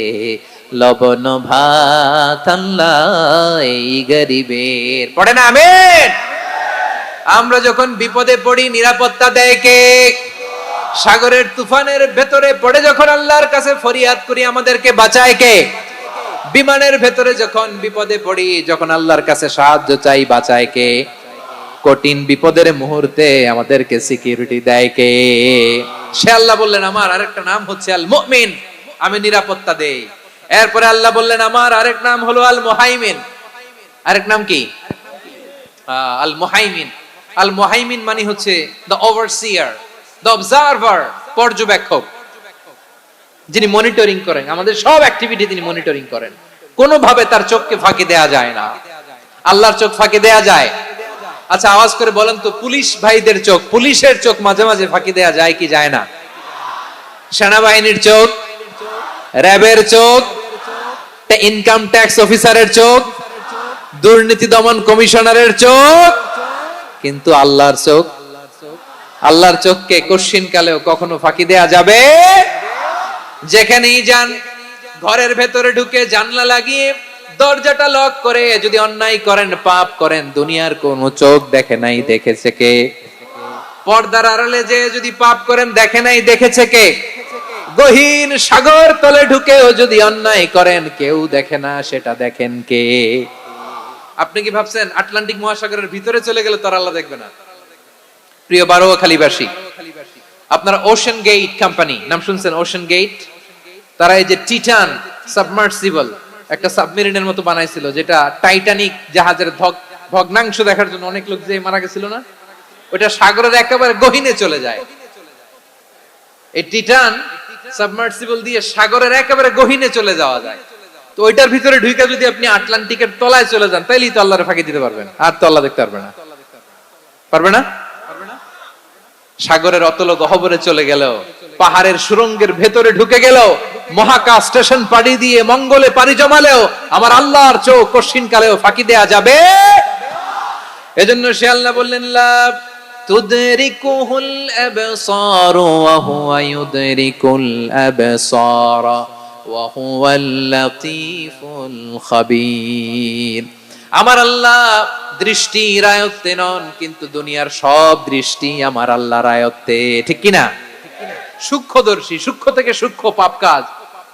লবণ ভাত, আল্লাহ এই গরিবের। পড়ে না আমিন? আমরা যখন বিপদে পড়ি নিরাপত্তা দেয় কে? সাগরের তুফানের ভেতরে পড়ে যখন আল্লাহর কাছে ফরিয়াদ করি আমাদেরকে বাঁচায় কে? বিমানের ভেতরে যখন বিপদে পড়ি, যখন আল্লাহর কাছে সাহায্য চাই, বাঁচায় কে? কঠিন বিপদের মুহূর্তে আমাদেরকে সিকিউরিটি দেয় কে? সে আল্লাহ বললেন আমার আরেকটা নাম হচ্ছে আল মুমিন, আমি নিরাপত্তা দেই। এরপরে আল্লাহ বললেন আমার আরেক নাম হলো আল মুহাইমিন। আরেক নাম কি? আল মুহাইমিন। আল মুহাইমিন মানে হচ্ছে দ্য ওভারসিয়ার, দ্য অবজারভার, পর্যবেক্ষক, যিনি মনিটরিং করেন আমাদের সব অ্যাক্টিভিটি, তিনি মনিটরিং করেন। কোনোভাবে তার চোখকে ফাঁকি দেয়া যায় না। আল্লাহর চোখ ফাঁকি দেয়া যায়? আচ্ছা আওয়াজ করে বলেন তো, পুলিশ ভাইদের চোখ, পুলিশের চোখ মাঝে মাঝে ফাঁকি দেয়া যায় কি যায় না? সেনাবাহিনীর চোখ, র্যাবের চোখ, ইনকাম ট্যাক্স অফিসারের চোখ, দুর্নীতি দমন কমিশনারের চোখ, কিন্তু আল্লাহর চোখ? আল্লাহর চোখকে কশিন কালেও কখনো ফাঁকি দেয়া যাবে? যেখানেই যান, ঘরের ভেতরে ঢুকে জানলা লাগিয়ে দরজাটা লক করে যদি অন্যায় করেন, পাপ করেন, দুনিয়ার কোন চোখ দেখে নাই, দেখেছে কে? পর্দার আড়ালে যে যদি পাপ করেন, দেখে নাই, দেখেছে কে? গহীন সাগর তলে ঢুকেও যদি অন্যায় করেন, কেউ দেখে না, সেটা দেখেন কে? আপনি কি ভাবছেন আটলান্টিক মহাসাগরের ভিতরে চলে গেলে তার আল্লাহ দেখবে না? প্রিয় বারোয়াখালীবাসী, আপনারা ওশেন গেট কোম্পানি নাম শুনছেন? ওশেন গেট, তারা এই যে টিটান সাবমার্সিবল একটা সাবমেরিনের মতো বানাইছিল, যেটা টাইটানিক জাহাজের ভগ্নাংশ দেখার জন্য অনেক লোক যে মারা গেছিল না, ওটা সাগরের একেবারে গহীনে চলে যায়। এই টিটান সাবমার্সিবল দিয়ে সাগরের একেবারে গহীনে চলে যাওয়া যায়। তো ওইটার ভিতরে ঢুকে যদি আপনি আটলান্টিকের তলায় চলে যান, তাইলেই তো আল্লাহরে ফাঁকি দিতে পারবেন, আর তো আল্লাহ দেখতে পারবে না। পারবে না? সাগরের অতল গহ্বরে চলে গেল, পাহাড়ের সুরঙ্গের ভেতরে ঢুকে গেল, মহাকাশ স্টেশন পাড়ি দিয়ে মঙ্গলে পাড়ি জমালেও আমার আল্লাহর চোখ কঠিন কালেও ফাঁকি দেয়া যাবে। এজন্য সে আল্লাহ বললেন, লা তুদরিকুহুল আবসার ওয়া হুয়া ইউদরিকুল আবসার ওয়া হুয়াল লাতীফুল খাবীর। আমার আল্লাহ দৃষ্টির আয়ত্তে নন, কিন্তু দুনিয়ার সব দৃষ্টি আমার আল্লাহর আয়ত্তে, ঠিক কি না? সূক্ষ্মদর্শী, সূক্ষ্ম থেকে সূক্ষ্ম পাপ কাজ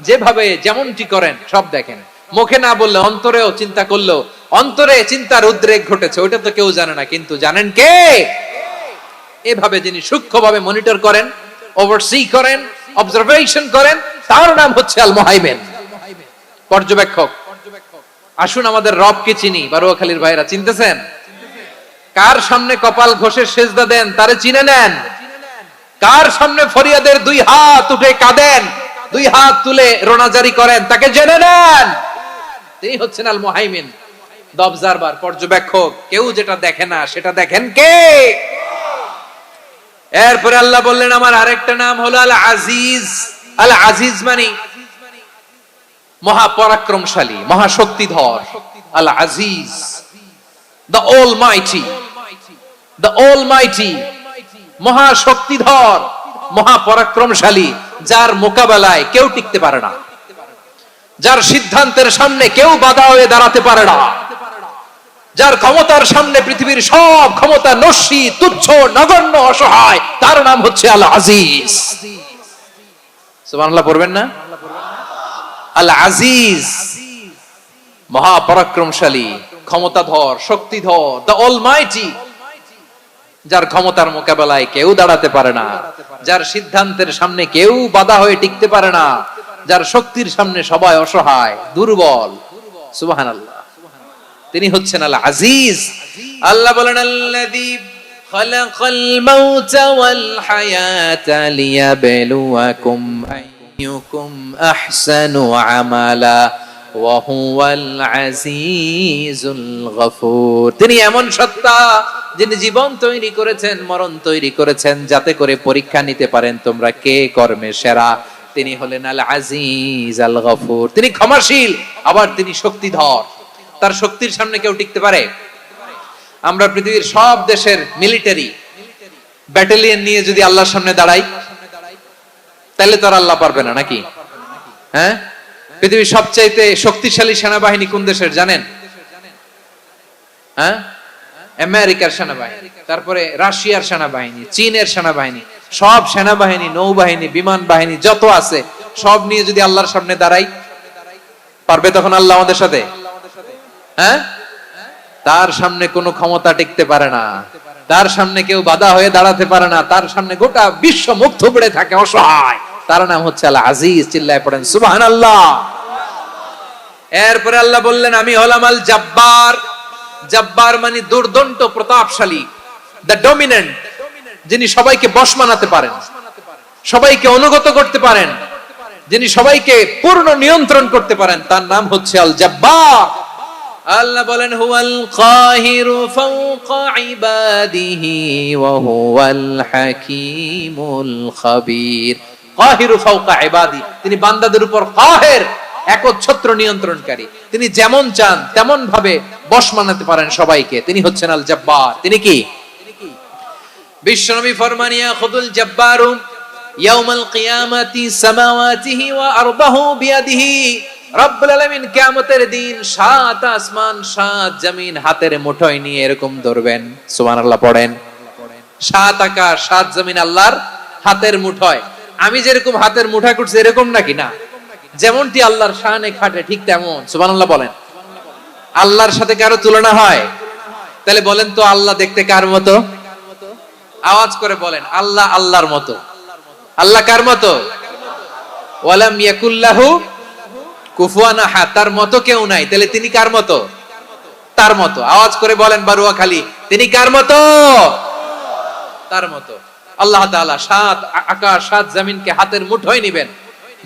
যেভাবে যেমনটি করেন সব দেখেন। মুখে না বললে অন্তরেও চিন্তা করলো, অন্তরে চিন্তার উদ্রেক ঘটেছে, ওইটা তো কেউ জানে না, কিন্তু জানেন কে? এভাবে যিনি সূক্ষ্মভাবে মনিটর করেন, ওভারসি করেন, অবজারভেশন করেন, তার নাম হচ্ছে আল মুহাইমিন, পর্যবেক্ষক। আসুন আমাদের রবকে চিনি। বারুয়াখালীর ভাইরা চিনতেছেন? কার সামনে কপাল ঘষে সেজদা দেন তারে চিনে নেন। কার সামনে ফরিয়াদের দুই হাত উঠে কাঁদেন, দুই হাত তুলে রোনাজারি করেন, তাকে জেনে নেন। তিনি হচ্ছেন আল মুহাইমিন, দ্য অবজারভার, পর্যবেক্ষক। কেউ যেটা দেখে না সেটা দেখেন কে? এরপরে আল্লাহ বললেন আমার আরেকটা নাম হলো আল আজিজ। আল আজিজ মানে মহাপরাক্রমশালী, মহাশক্তিধর। আল আজিজ, দ্য অলমাইটি, দ্য অলমাইটি, মহাশক্তিধর, মহাপরাক্রমশালী, যার মোকাবেলায় কেউ টিকতে পারে না, যার সিদ্ধান্তের সামনে কেউ বাধা হয়ে দাঁড়াতে পারে না, যার ক্ষমতার সামনে পৃথিবীর সব ক্ষমতা নস্যি, তুচ্ছ, নগণ্য, অসহায়, তার নাম হচ্ছে আল আজিজ। সুবহানাল্লাহ পড়বেন না? আল আজিজ, মহাপরাক্রমশালী, ক্ষমতাধর, শক্তিধর, দ্য অলমাইটি, যার ক্ষমতার মোকাবেলায় কেউ দাঁড়াতে পারে না, যার সিদ্ধান্তের সামনে কেউ বাধা হয়ে টিকতে পারে না, যার শক্তির সামনে সবাই অসহায়, দুর্বল। সুবহানাল্লাহ, তিনি হচ্ছেন আল আজিজ। আল্লাহ বলেন আল্লাযী খালাকাল মাউতা ওয়াল হায়াতা লিয়াবলুয়াকুম আইয়ুকুম আহসানু আমালা ওয়া হুয়াল আজিজুল গফুর। তিনি এমন সত্তা যিনি জীবন তৈরি করেছেন, মরণ তৈরি করেছেন, যাতে করে পরীক্ষা নিতে পারেন তোমরা কে কর্মে সেরা। তিনি হলেন আল আজিজ আল গফুর। তিনি ক্ষমাশীল, আবার তিনি শক্তিধর। তার শক্তির সামনে কেউ টিকতে পারে? আমরা পৃথিবীর সব দেশের মিলিটারি ব্যাটালিয়ন নিয়ে যদি আল্লাহর সামনে দাঁড়াই, তাহলে তো আর আল্লাহ পারবে না, নাকি? হ্যাঁ, পৃথিবীর সবচাইতে শক্তিশালী সেনাবাহিনী কোন দেশের জানেন? হ্যাঁ, আমেরিকার সেনাবাহিনী, তারপরে রাশিয়ার সেনাবাহিনী, চীনের সেনাবাহিনী, সব সেনাবাহিনী, নৌবাহিনী, বিমান বাহিনী যত আছে সব নিয়ে যদি আল্লাহর সামনে দাঁড়াই, পারবে তখন আল্লাহ আমাদের সাথে? হ্যাঁ, তার সামনে কোনো ক্ষমতা টিকতে পারে না, তার সামনে কেউ বাধা হয়ে দাঁড়াতে পারে না, তার সামনে গোটা বিশ্ব মুখ থুবড়ে থাকে, অসহায়। তার নাম হচ্ছে আল আজিজ। চিল্লায় পড়েন সুবহানাল্লাহ। এরপরে আল্লাহ বললেন আমি হলাম আল জব্বার। জব্বার মানে দুর্দন্ত, প্রতাপশালী, দ্য ডমিনেন্ট, যিনি সবাইকে বশ মানাতে পারেন, সবাইকে অনুগত করতে পারেন, যিনি সবাইকে পূর্ণ নিয়ন্ত্রণ করতে পারেন, তার নাম হচ্ছে আল জব্বার। আল্লাহ বলেন হুয়াল কাহিরু ফাওকা ইবাদিহি ওয়া হুয়াল হাকীমুল খাবীর। কাহিরু ফাওকা ইবাদি, তিনি বান্দাদের উপর কাহের, একচ্ছত্র নিয়ন্ত্রণকারী। তিনি যেমন চান তেমন ভাবে বশ মানাতে পারেন সবাইকে। তিনি হচ্ছেন আল জব্বার। তিনি কি? বিশ্বনবী ফরমান ইয়াখুদুল জব্বারু ইয়াউমাল কিয়ামাতি সামাওয়াতিহি ওয়া আরদাহু বিয়াদিহি। রব্বুল আলামিন কিয়ামতের দিন সাত আসমান সাত জমিন হাতের মুঠোয় নিয়ে এরকম ধরবেন। সুবহানাল্লাহ পড়েন। সাত আকাশ সাত জমিন আল্লাহর হাতের মুঠোয়। আমি যেরকম হাতের মুঠা করছি এরকম নাকি? না, যেমনটি আল্লাহর শানে খাটে ঠিক তেমন। সুবহানাল্লাহ বলেন। আল্লাহর সাথে কারো তুলনা হয়? তাহলে বলেন তো আল্লাহ দেখতে কার মতো? আওয়াজ করে বলেন, আল্লাহ আল্লাহর মতো। আল্লাহ কার মতো? ওয়ালাম ইয়াকুল্লাহু কুফুয়ান আহাদ, তার মতো কেউ নাই। তাহলে তিনি কার মতো? তার মতো। আওয়াজ করে বলেন বারুয়াখালী, তিনি কার মতো? তার মতো। আল্লাহ তাআলা সাত আকাশ সাত জমিনকে হাতের মুঠোয় নিবেন,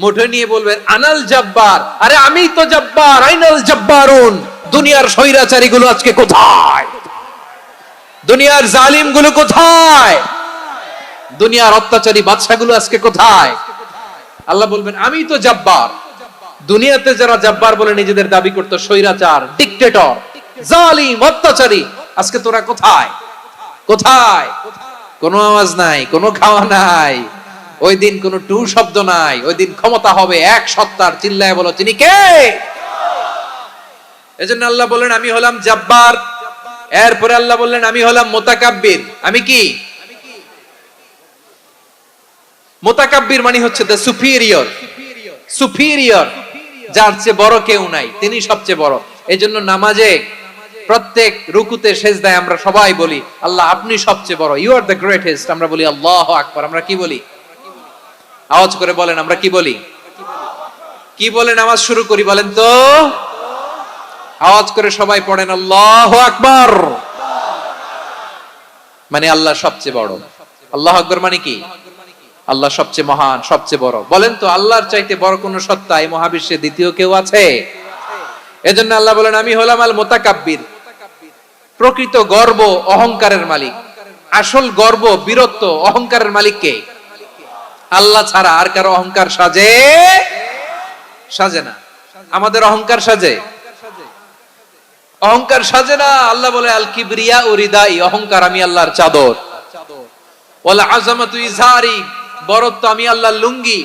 মুঠো নিয়ে বলবেন আনাল জব্বার, আরে আমি তো জব্বার, আইনাল জব্বারুন। দুনিয়ার স্বৈরাচারী গুলো আজকে কোথায়? দুনিয়ার জালিম গুলো কোথায়? দুনিয়ার অত্যাচারী বাদশা গুলো আজকে কোথায়? আল্লাহ বলবেন আমি তো জব্বার। দুনিয়াতে যারা জব্বার বলে নিজেদের দাবি করতো, স্বৈরাচার, ডিক্টেটর, জালিম, অত্যাচারী, আজকে তোরা কোথায়? কোথায়? কোনো আওয়াজ নাই, কোনো খাওয়া নাই, ওই দিন কোনো টু শব্দ নাই। ওই দিন ক্ষমতা হবে এক সত্তার। চিল্লায় বলো তিনি কে? এজন্য আল্লাহ বললেন আমি হলাম জব্বার। এরপরে আল্লাহ বললেন আমি হলাম মুতাকাব্বির। আমি কি? মুতাকাব্বির মানে হচ্ছে দ্য সুপিরিয়র। সুপিরিয়র, যার চেয়ে বড় কেউ নাই, তিনি সবচেয়ে বড়। এজন্য নামাজে প্রত্যেক রুকুতে সেজদায় আমরা সবাই বলি আল্লাহ আপনি সবচেয়ে বড়, ইউ আর দ্য গ্রেটেস্ট। আমরা বলি আল্লাহু আকবার। আমরা কি বলি? আওয়াজ করে বলেন, আমরা কি বলি? কি বলে নামাজ শুরু করি বলেন তো? আওয়াজ করে সবাই পড়েন আল্লাহু আকবার। মানে আল্লাহ সবচেয়ে বড়। আল্লাহু আকবার মানে কি? আল্লাহ সবচেয়ে মহান, সবচেয়ে বড়। বলেন তো আল্লাহর চাইতে বড় কোন সত্তা এই মহাবিশ্বে দ্বিতীয় কেউ আছে? এজন্য আল্লাহ বলেন আমি হলাম আল মুতাকাব্বির। প্রকৃত গর্ব অহংকারের মালিক। আসল গর্ব, বীরত্ব, অহংকারের মালিক কে? আল্লাহ ছাড়া আর কারো অহংকার সাজে? সাজে না। আমাদের অহংকার সাজে? অহংকার সাজে না। আল্লাহ বলে আল কিবরিয়া উরিদাই, অহংকার আমি আল্লাহর চাদর। ওয়ালা আযামাতু ইজারি, বরত্ব আমি আল্লাহর লুঙ্গি।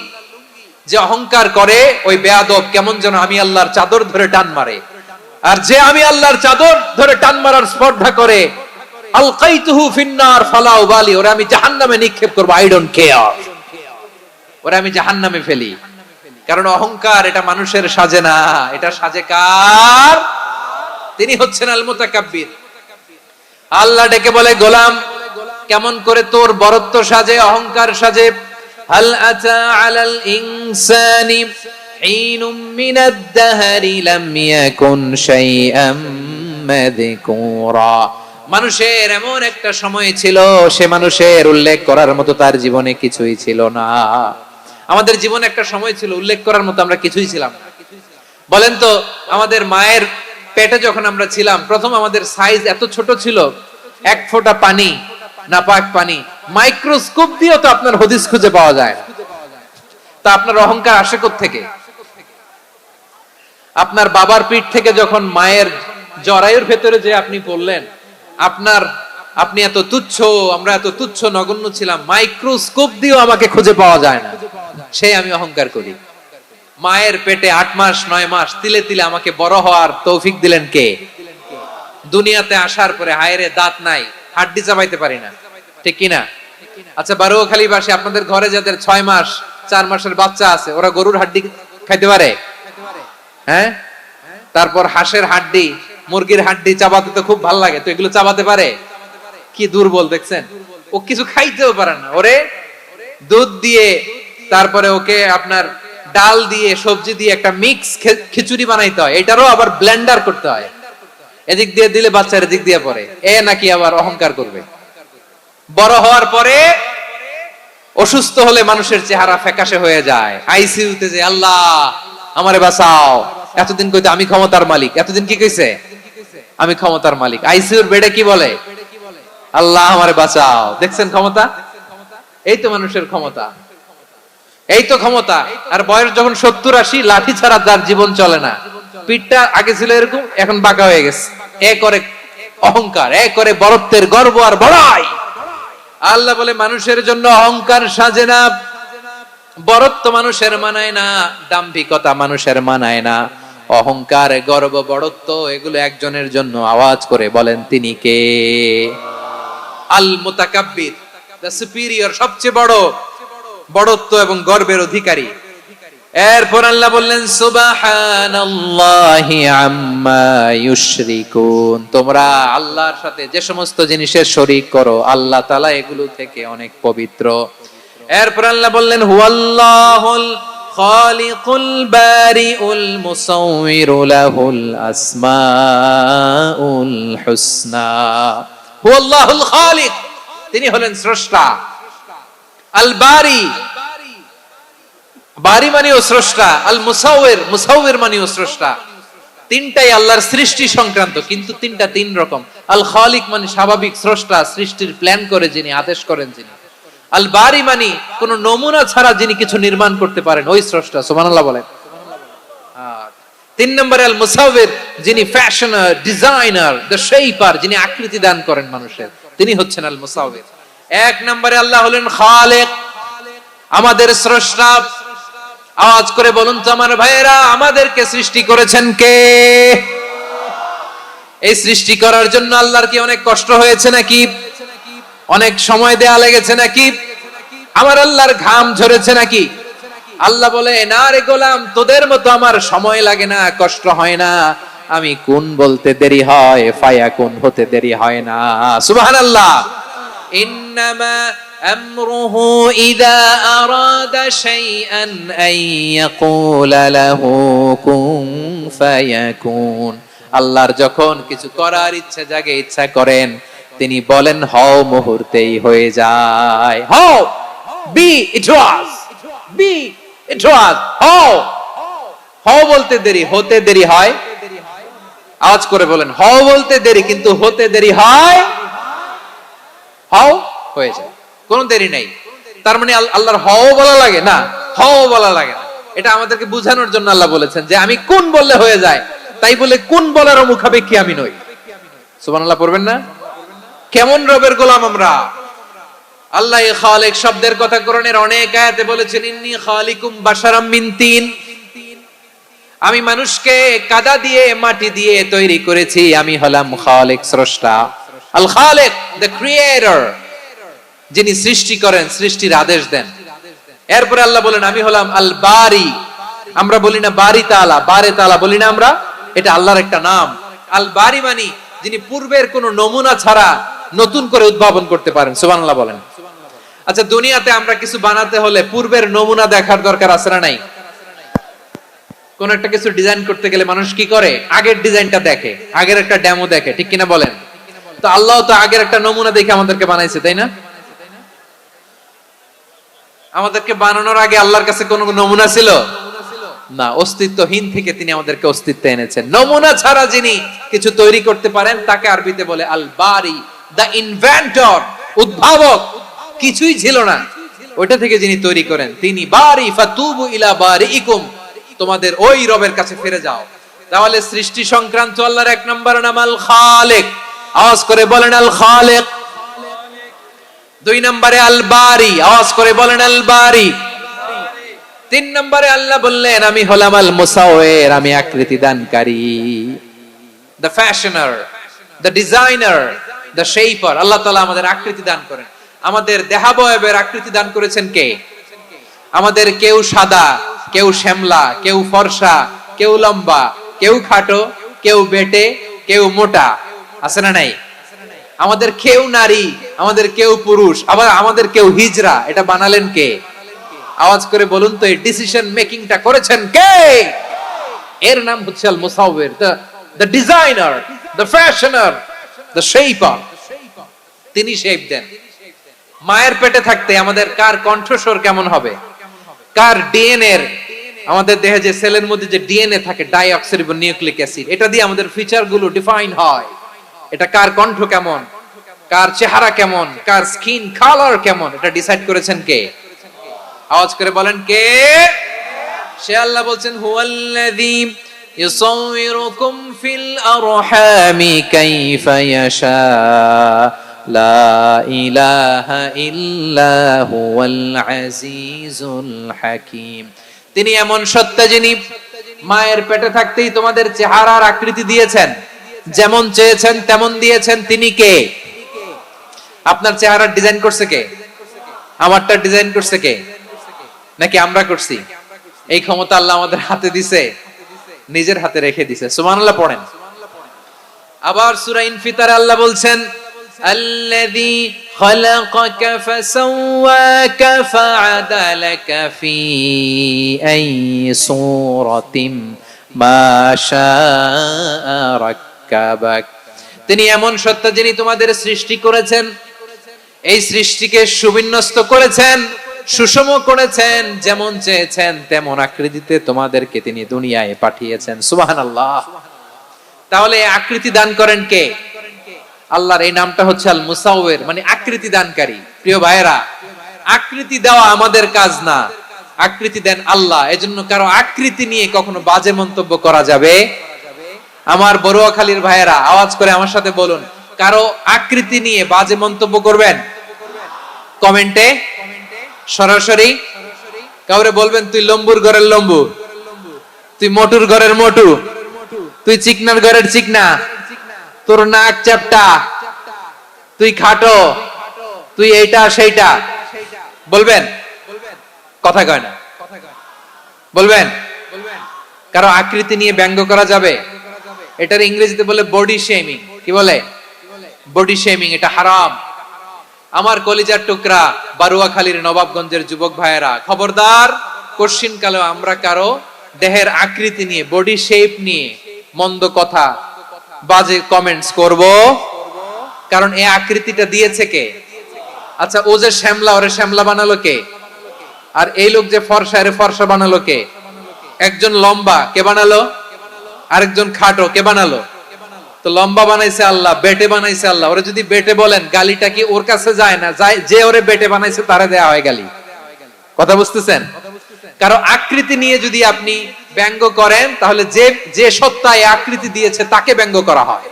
যে অহংকার করে ওই বেয়াদব কেমন যেন আমি আল্লাহর চাদর ধরে টান মারে। আর যে আমি আল্লাহর চাদর ধরে টান মারার স্পর্ধা করে, আলকাইতুহু ফিন্নার ফালা উবালি, ওরে আমি জাহান্নামে নিক্ষেপ করব, আই ডোন্ট কেয়ার, ওরে আমি জাহান্নামে ফেলি। কারণ অহংকার এটা মানুষের সাজে না, এটা সাজে কার? তিনি হচ্ছেন আল মুতাকাব্বির। আল্লাহ ডেকে বলে গোলাম কেমন করে তোর বরত্ব সাজে, অহংকার সাজে? হাল আতা আলাল ইনসানি হিনুম মিনাদ দাহরি লাম ইয়াকুন শাইআম মাযকুরা। মানুষের এমন একটা সময় ছিল, সে মানুষের উল্লেখ করার মতো তার জীবনে কিছুই ছিল না। আমাদের জীবনে একটা সময় ছিল উল্লেখ করার মতো আমরা কিছুই ছিলাম না। বলেন তো আমাদের মায়ের পেটে যখন আমরা ছিলাম, প্রথম আমাদের সাইজ এত ছোট ছিল, এক ফোঁটা পানি, নাপাক পানি, মাইক্রোস্কোপ দিয়েও তো আপনার হদিস খুঁজে পাওয়া যায় না। তা আপনার অহংকার আসে কোত্থেকে? আপনার বাবার পিঠ থেকে যখন মায়ের জরায়ুর ভেতরে যে আপনি পড়লেন, আপনি এত তুচ্ছ, আমরা এত তুচ্ছ নগণ্য ছিলাম, মাইক্রোস্কোপ দিয়েও আমাকে খুঁজে পাওয়া যায় না, সেই আমি অহংকার করি। মায়ের পেটে 8 মাস 9 মাস তিলে তিলে আমাকে বড় হওয়ার তৌফিক দিলেন কে? দুনিয়াতে আসার পরে হায়রে দাঁত নাই, হাড্ডি চাবাইতে পারি না, ঠিক কিনা? আচ্ছা বারোখালীবাসী, আপনাদের ঘরে যাদের 6 মাস 4 মাসের বাচ্চা আছে, ওরা গরুর হাড্ডি খাইতে পারে? হ্যাঁ। তারপর হাঁসের হাড্ডি, মুরগির হাড্ডি চাবাতে তো খুব ভালো লাগে, তো এগুলো চাবাতে পারে? কি দুর্বল দেখছেন, ও কিছু খাইতেও পারে না। ওরে দুধ দিয়ে, তারপরে ওকে আপনার ডাল দিয়ে, সবজি দিয়ে একটা মিক্স খিচুড়ি বানাইতে হয়, এটারও আবার ব্লেন্ডার করতে হয়। এদিক দিয়ে দিলে বাচ্চার এদিক দিয়ে পড়ে, এ নাকি আবার অহংকার করবে। বড় হওয়ার পরে অসুস্থ হলে মানুষের চেহারা ফ্যাকাশে হয়ে যায়, আইসিইউতে যে আল্লাহ আমারে বাঁচাও। এতদিন কইতে আমি ক্ষমতার মালিক, এতদিন কি কইছে? আমি ক্ষমতার মালিক। আইসিইউর বেডে কি বলে? আল্লাহ আমারে বাঁচাও। দেখছেন ক্ষমতা? এই তো মানুষের ক্ষমতা, এই তো ক্ষমতা। আর বয়স যখন 70-80, লাঠি ছাড়া যার জীবন চলে না। পিঠটা আগে ছিল এরকম, এখন বাঁকা হয়ে গেছে। এ করে অহংকার, এ করে বরত্বের গর্ব আর বড়াই। আল্লাহ বলে মানুষের জন্য অহংকার সাজে না, বরত্ব মানুষের মানায় না, দাম্ভিকতা মানুষের মানায় না। অহংকার, গর্ব, বড়ত্ব এগুলো একজনের জন্য। আওয়াজ করে বলেন তিনি কে? আল মুতাকাব্বির, দ্য সুপিরিয়র, সবচেয়ে বড়, বড়ত্ব এবং গর্বের অধিকারী। এরপর আল্লাহ বললেন সুবহানাল্লাহি আম্মা ইউশরিকুন। তোমরা আল্লাহর সাথে যে সমস্ত জিনিসের শরীক করো, আল্লাহ তাআলা এগুলো থেকে অনেক পবিত্র। এরপর আল্লাহ বললেন হুয়াল্লাহুল খালিকুল বারিউল মুসাউবিরু লাহুল আসমাউল হুসনা। হুয়াল্লাহুল খালিক, তিনি হলেন স্রষ্টা। আল বারি, বারি মানেও স্রষ্টা, আল মুসাউবির, মুসাউবির মানেও স্রষ্টা। তিনটাই আল্লাহর সৃষ্টি সংক্রান্ত, কিন্তু তিনটা তিন রকম। আল খালিক মানে স্বাভাবিক স্রষ্টা, সৃষ্টির প্ল্যান করে যিনি, আদেশ করেন যিনি। আল বারি মানে কোন নমুনা ছাড়া যিনি কিছু নির্মাণ করতে পারেন, ওই স্রষ্টা। সুবহানাল্লাহ বলেন। তিন নম্বরে আল মুসাউবির, যিনি ফ্যাশনার, ডিজাইনার, দ্য শেপার, যিনি আকৃতি দান করেন মানুষের, তিনি হচ্ছেন আল মুসাউবির। এক নম্বরে আল্লাহ হলেন খালেক, আমাদের স্রষ্টা। আওয়াজ করে বলুন তো আমার ভাইয়েরা, আমাদেরকে সৃষ্টি করেছেন কে? এই সৃষ্টি করার জন্য আল্লাহর কি অনেক কষ্ট হয়েছে নাকি? অনেক সময় দেয়া লেগেছে নাকি? আমার আল্লাহর ঘাম ঝরেছে নাকি? আল্লাহ বলে, না রে গোলাম, তোদের মতো আমার সময় লাগে না, কষ্ট হয় না। আমি কোন বলতে দেরি হয়, ফায়াকুন হতে দেরি হয় না। সুবহানাল্লাহ। ইন্নামা আমরুহু ইযা আরাদা শাইআন আন ইয়াকুলা লাহু কুন ফায়াকুন। আল্লাহর যখন কিছু করার ইচ্ছা জাগে, ইচ্ছা করেন, তিনি বলেন হও, মুহূর্তেই হয়ে যায়। হও, বি ইট ওয়াজ, বি ইট ওয়াজ। হও, হও বলতে দেরি, হতে দেরি হয়। আওয়াজ করে বলেন, হও বলতে দেরি, কিন্তু হতে দেরি হয়। হও, হয়ে যায়, কোনো দেরি নাই। তার মানে আল্লাহর হও বলা লাগে না, হও বলা লাগে না। এটা আমাদেরকে বোঝানোর জন্য আল্লাহ বলেছেন যে আমি কোন বললে হয়ে যায়, তাই বলে কোন বলার মুখাপেক্ষী আমি নই। সুবহানাল্লাহ পড়বেন না? কেমন রবের গোলাম আমরা! আল্লাহ খালিক শব্দের কথা কোরআনের অনেক আয়াতে বলেছেন, ইন্নী খালিকুম বাশারাম মিন তিন। আমি মানুষকে কাদা দিয়ে, মাটি দিয়ে তৈরি করেছি। আমি হলাম খালিক, স্রষ্টা। আল খালিক, দ্য ক্রিয়েটর, যিনি সৃষ্টি করেন, সৃষ্টির আদেশ দেন। এরপরে আল্লাহ বলেন আমি হলাম আল বারি। আমরা বলি না বারি তাআলা, বারে তাআলা বলি না আমরা, এটা আল্লাহর একটা নাম। আল বারি মানে যিনি পূর্বের কোন নমুনা ছাড়া নতুন করে উদ্ভাবন করতে পারেন। সুবহানাল্লাহ বলেন। আচ্ছা, দুনিয়াতে আমরা কিছু বানাতে হলে পূর্বের নমুনা দেখার দরকার আছে না নাই? কোন একটা কিছু ডিজাইন করতে গেলে মানুষ কি করে? আগের ডিজাইনটা দেখে, আগের একটা ডেমো দেখে, ঠিক কিনা বলেন? তো আল্লাহ তো আগের একটা নমুনা দেখে আমাদেরকে বানাইছে, তাই না? আমাদেরকে বানানোর আগে আল্লাহর কাছে কোনো নমুনা ছিল না, অস্তিত্বহীন থেকে তিনি আমাদেরকে অস্তিত্বে এনেছেন। নমুনা ছাড়া যিনি কিছু তৈরি করতে পারেন তাকে আরবিতে বলে আল বারি, দ্য ইনভেন্টর, উদ্ভাবক। কিছুই ছিল না, ওইটা থেকে যিনি তৈরি করেন তিনি বারি। ফাতুবু ইলা বারিইকুম, তোমাদের ওই রবের কাছে ফিরে যাও। তাহলে সৃষ্টি সংক্রান্ত আল্লাহর এক নম্বর নাম আল খালিক। আওয়াজ করে বলেন আল খালিক। দুই নম্বরে আল বারি। আওয়াজ করে বলেন আল বারি। তিন নম্বরে আল্লাহ বললেন আমি হলাম আল মুসাউবির, আমি আকৃতি দানকারী, the fashioner, the designer, the shaper. আল্লাহ তাআলা আমাদের আকৃতি দান করেন। আমাদের দেহাবয়বের আকৃতি দান করেছেন কে? আমাদের কেউ সাদা, কেউ শ্যামলা, কেউ ফর্সা, কেউ লম্বা, কেউ খাটো, কেউ বেটে, কেউ মোটা, আছে না নাই? আমাদের কেউ নারী, আমাদের কেউ পুরুষ, আবার আমাদের কেউ হিজড়া। এটা বানালেন কে? আওয়াজ করে বলুন তো, এই ডিসিশন মেকিংটা করেছেন কে? এর নাম হচ্ছে আল মুসাউবির, the designer, the fashioner, the shaper. তিনি শেপ দেন। মায়ের পেটে থাকতে আমাদের কার কণ্ঠস্বর কেমন হবে, কার ডিএনএ, আমাদের দেহে যে সেলের মধ্যে যে ডিএনএ থাকে, ডাইঅক্সিরিবোনিউক্লিক অ্যাসিড, এটা দিয়ে আমাদের ফিচার গুলো ডিফাইন হয়। এটা কার কণ্ঠ কেমন, কার চেহারা কেমন, কার স্কিন কালার কেমন, এটা ডিসাইড করেছেন কে? আওয়াজ করে বলেন কে? সে আল্লাহ বলছেন হুয়াল্লাযী ইউসাউইরুকুম ফিল আরহামি কাইফা ইয়াশা লা ইলাহা ইল্লা হুয়াল আজিজুল হাকীম। তিনি এমন সত্তা যিনি মায়ের পেটে থাকতেই তোমাদের চেহারার আকৃতি দিয়েছেন, যেমন চেয়েছেন তেমন দিয়েছেন। তিনি কে? আপনার চেহারার ডিজাইন করছে কে? আমারটা ডিজাইন করছে কে? নাকি আমরা করছি? এই ক্ষমতা আল্লাহ আমাদের হাতে দিছে, নিজের হাতে রেখে দিছে। সুবহানাল্লাহ পড়েন। আবার সূরা ইনফিতারে আল্লাহ বলছেন আল্লাযী খালাকাকা ফাসাওয়াকা ফাআদালাকা ফি আইয়ি সূরাতিন মা শাআ রাক্কাবাক। তিনি এমন সত্তা যিনি তোমাদের সৃষ্টি করেছেন, এই সৃষ্টিকে সুবিন্যস্ত করেছেন সুষম করেছেন, যেমন চেয়েছেন তেমন আকৃতিতে তোমাদেরকে তিনি দুনিয়ায় পাঠিয়েছেন। সুবহানাল্লাহ। তাহলে আকৃতি দান করেন কে? আল্লাহর এই নামটা হচ্ছে আল মুসাউবির, মানে আকৃতি দানকারী। প্রিয় ভাইয়েরা, আকৃতি দেওয়া আমাদের কাজ না, আকৃতি দেন আল্লাহ। এজন্য কারো আকৃতি নিয়ে কখনো বাজে মন্তব্য করা যাবে। আমার বড়ুয়াখালীর ভাইয়েরা আওয়াজ করে আমার সাথে বলুন, কারো আকৃতি নিয়ে বাজে মন্তব্য করবেন? কমেন্টে সরাসরি কাউরে বলবেন তুই লম্বুর ঘরের লম্বু, তুই মোটুর ঘরের মোটু, তুই চিকনার ঘরের চিকনা, তোর নাক চ্যাপটা, তুই খাটো, তুই এইটা সেইটা বলবেন? কথা কয় না, বলবেন? কারো আকৃতি নিয়ে ব্যঙ্গ করা যাবে? এটার ইংরেজিতে বলে বডি শেমিং। কি বলে? Body shaming. এটা হারাম। আমার কলিজার টুকরা বারুয়াখালীর নবাবগঞ্জের যুবক ভাইয়েরা, খবরদার, কোশ্চিন কালেও আমরা কারো দেহের আকৃতি নিয়ে, বডি শেপ নিয়ে মন্দ কথা, বাজে কমেন্টস করব। কারণ এই আকৃতিটা দিয়েছে কে? আচ্ছা, ও যে শ্যামলা, ওরে শ্যামলা বানালো কে? আর এই লোক যে ফর্সা, এর ফর্সা বানালো কে? একজন লম্বা, কে বানালো? আরেকজন খাটো, কে বানালো? তো লম্বা বানাইছে আল্লাহ, বেটে বানাইছে আল্লাহ। ওরে যদি বেটে বলেন, গালিটা কি ওর কাছে যায় না? যায়। যে ওরে বেটে বানাইছে তারে দেয়া হয় গালি। কথা বুঝতেছেন? কারো আকৃতি নিয়ে যদি আপনি ব্যঙ্গ করেন, তাহলে যে যে সত্তা এই আকৃতি দিয়েছে তাকে ব্যঙ্গ করা হয়।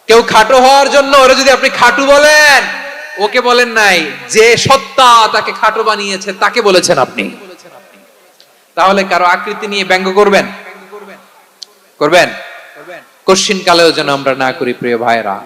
কেউ খাটো হওয়ার জন্য ওরে যদি আপনি খাটু বলেন, ওকে বলেন নাই, যে সত্তা তাকে খাটো বানিয়েছে তাকে বলেছেন আপনি। তাহলে কারো আকৃতি নিয়ে ব্যঙ্গ করবেন? করবেন? কোশ্চিন কালেও যেন আমরা না করি প্রিয় ভাইরা।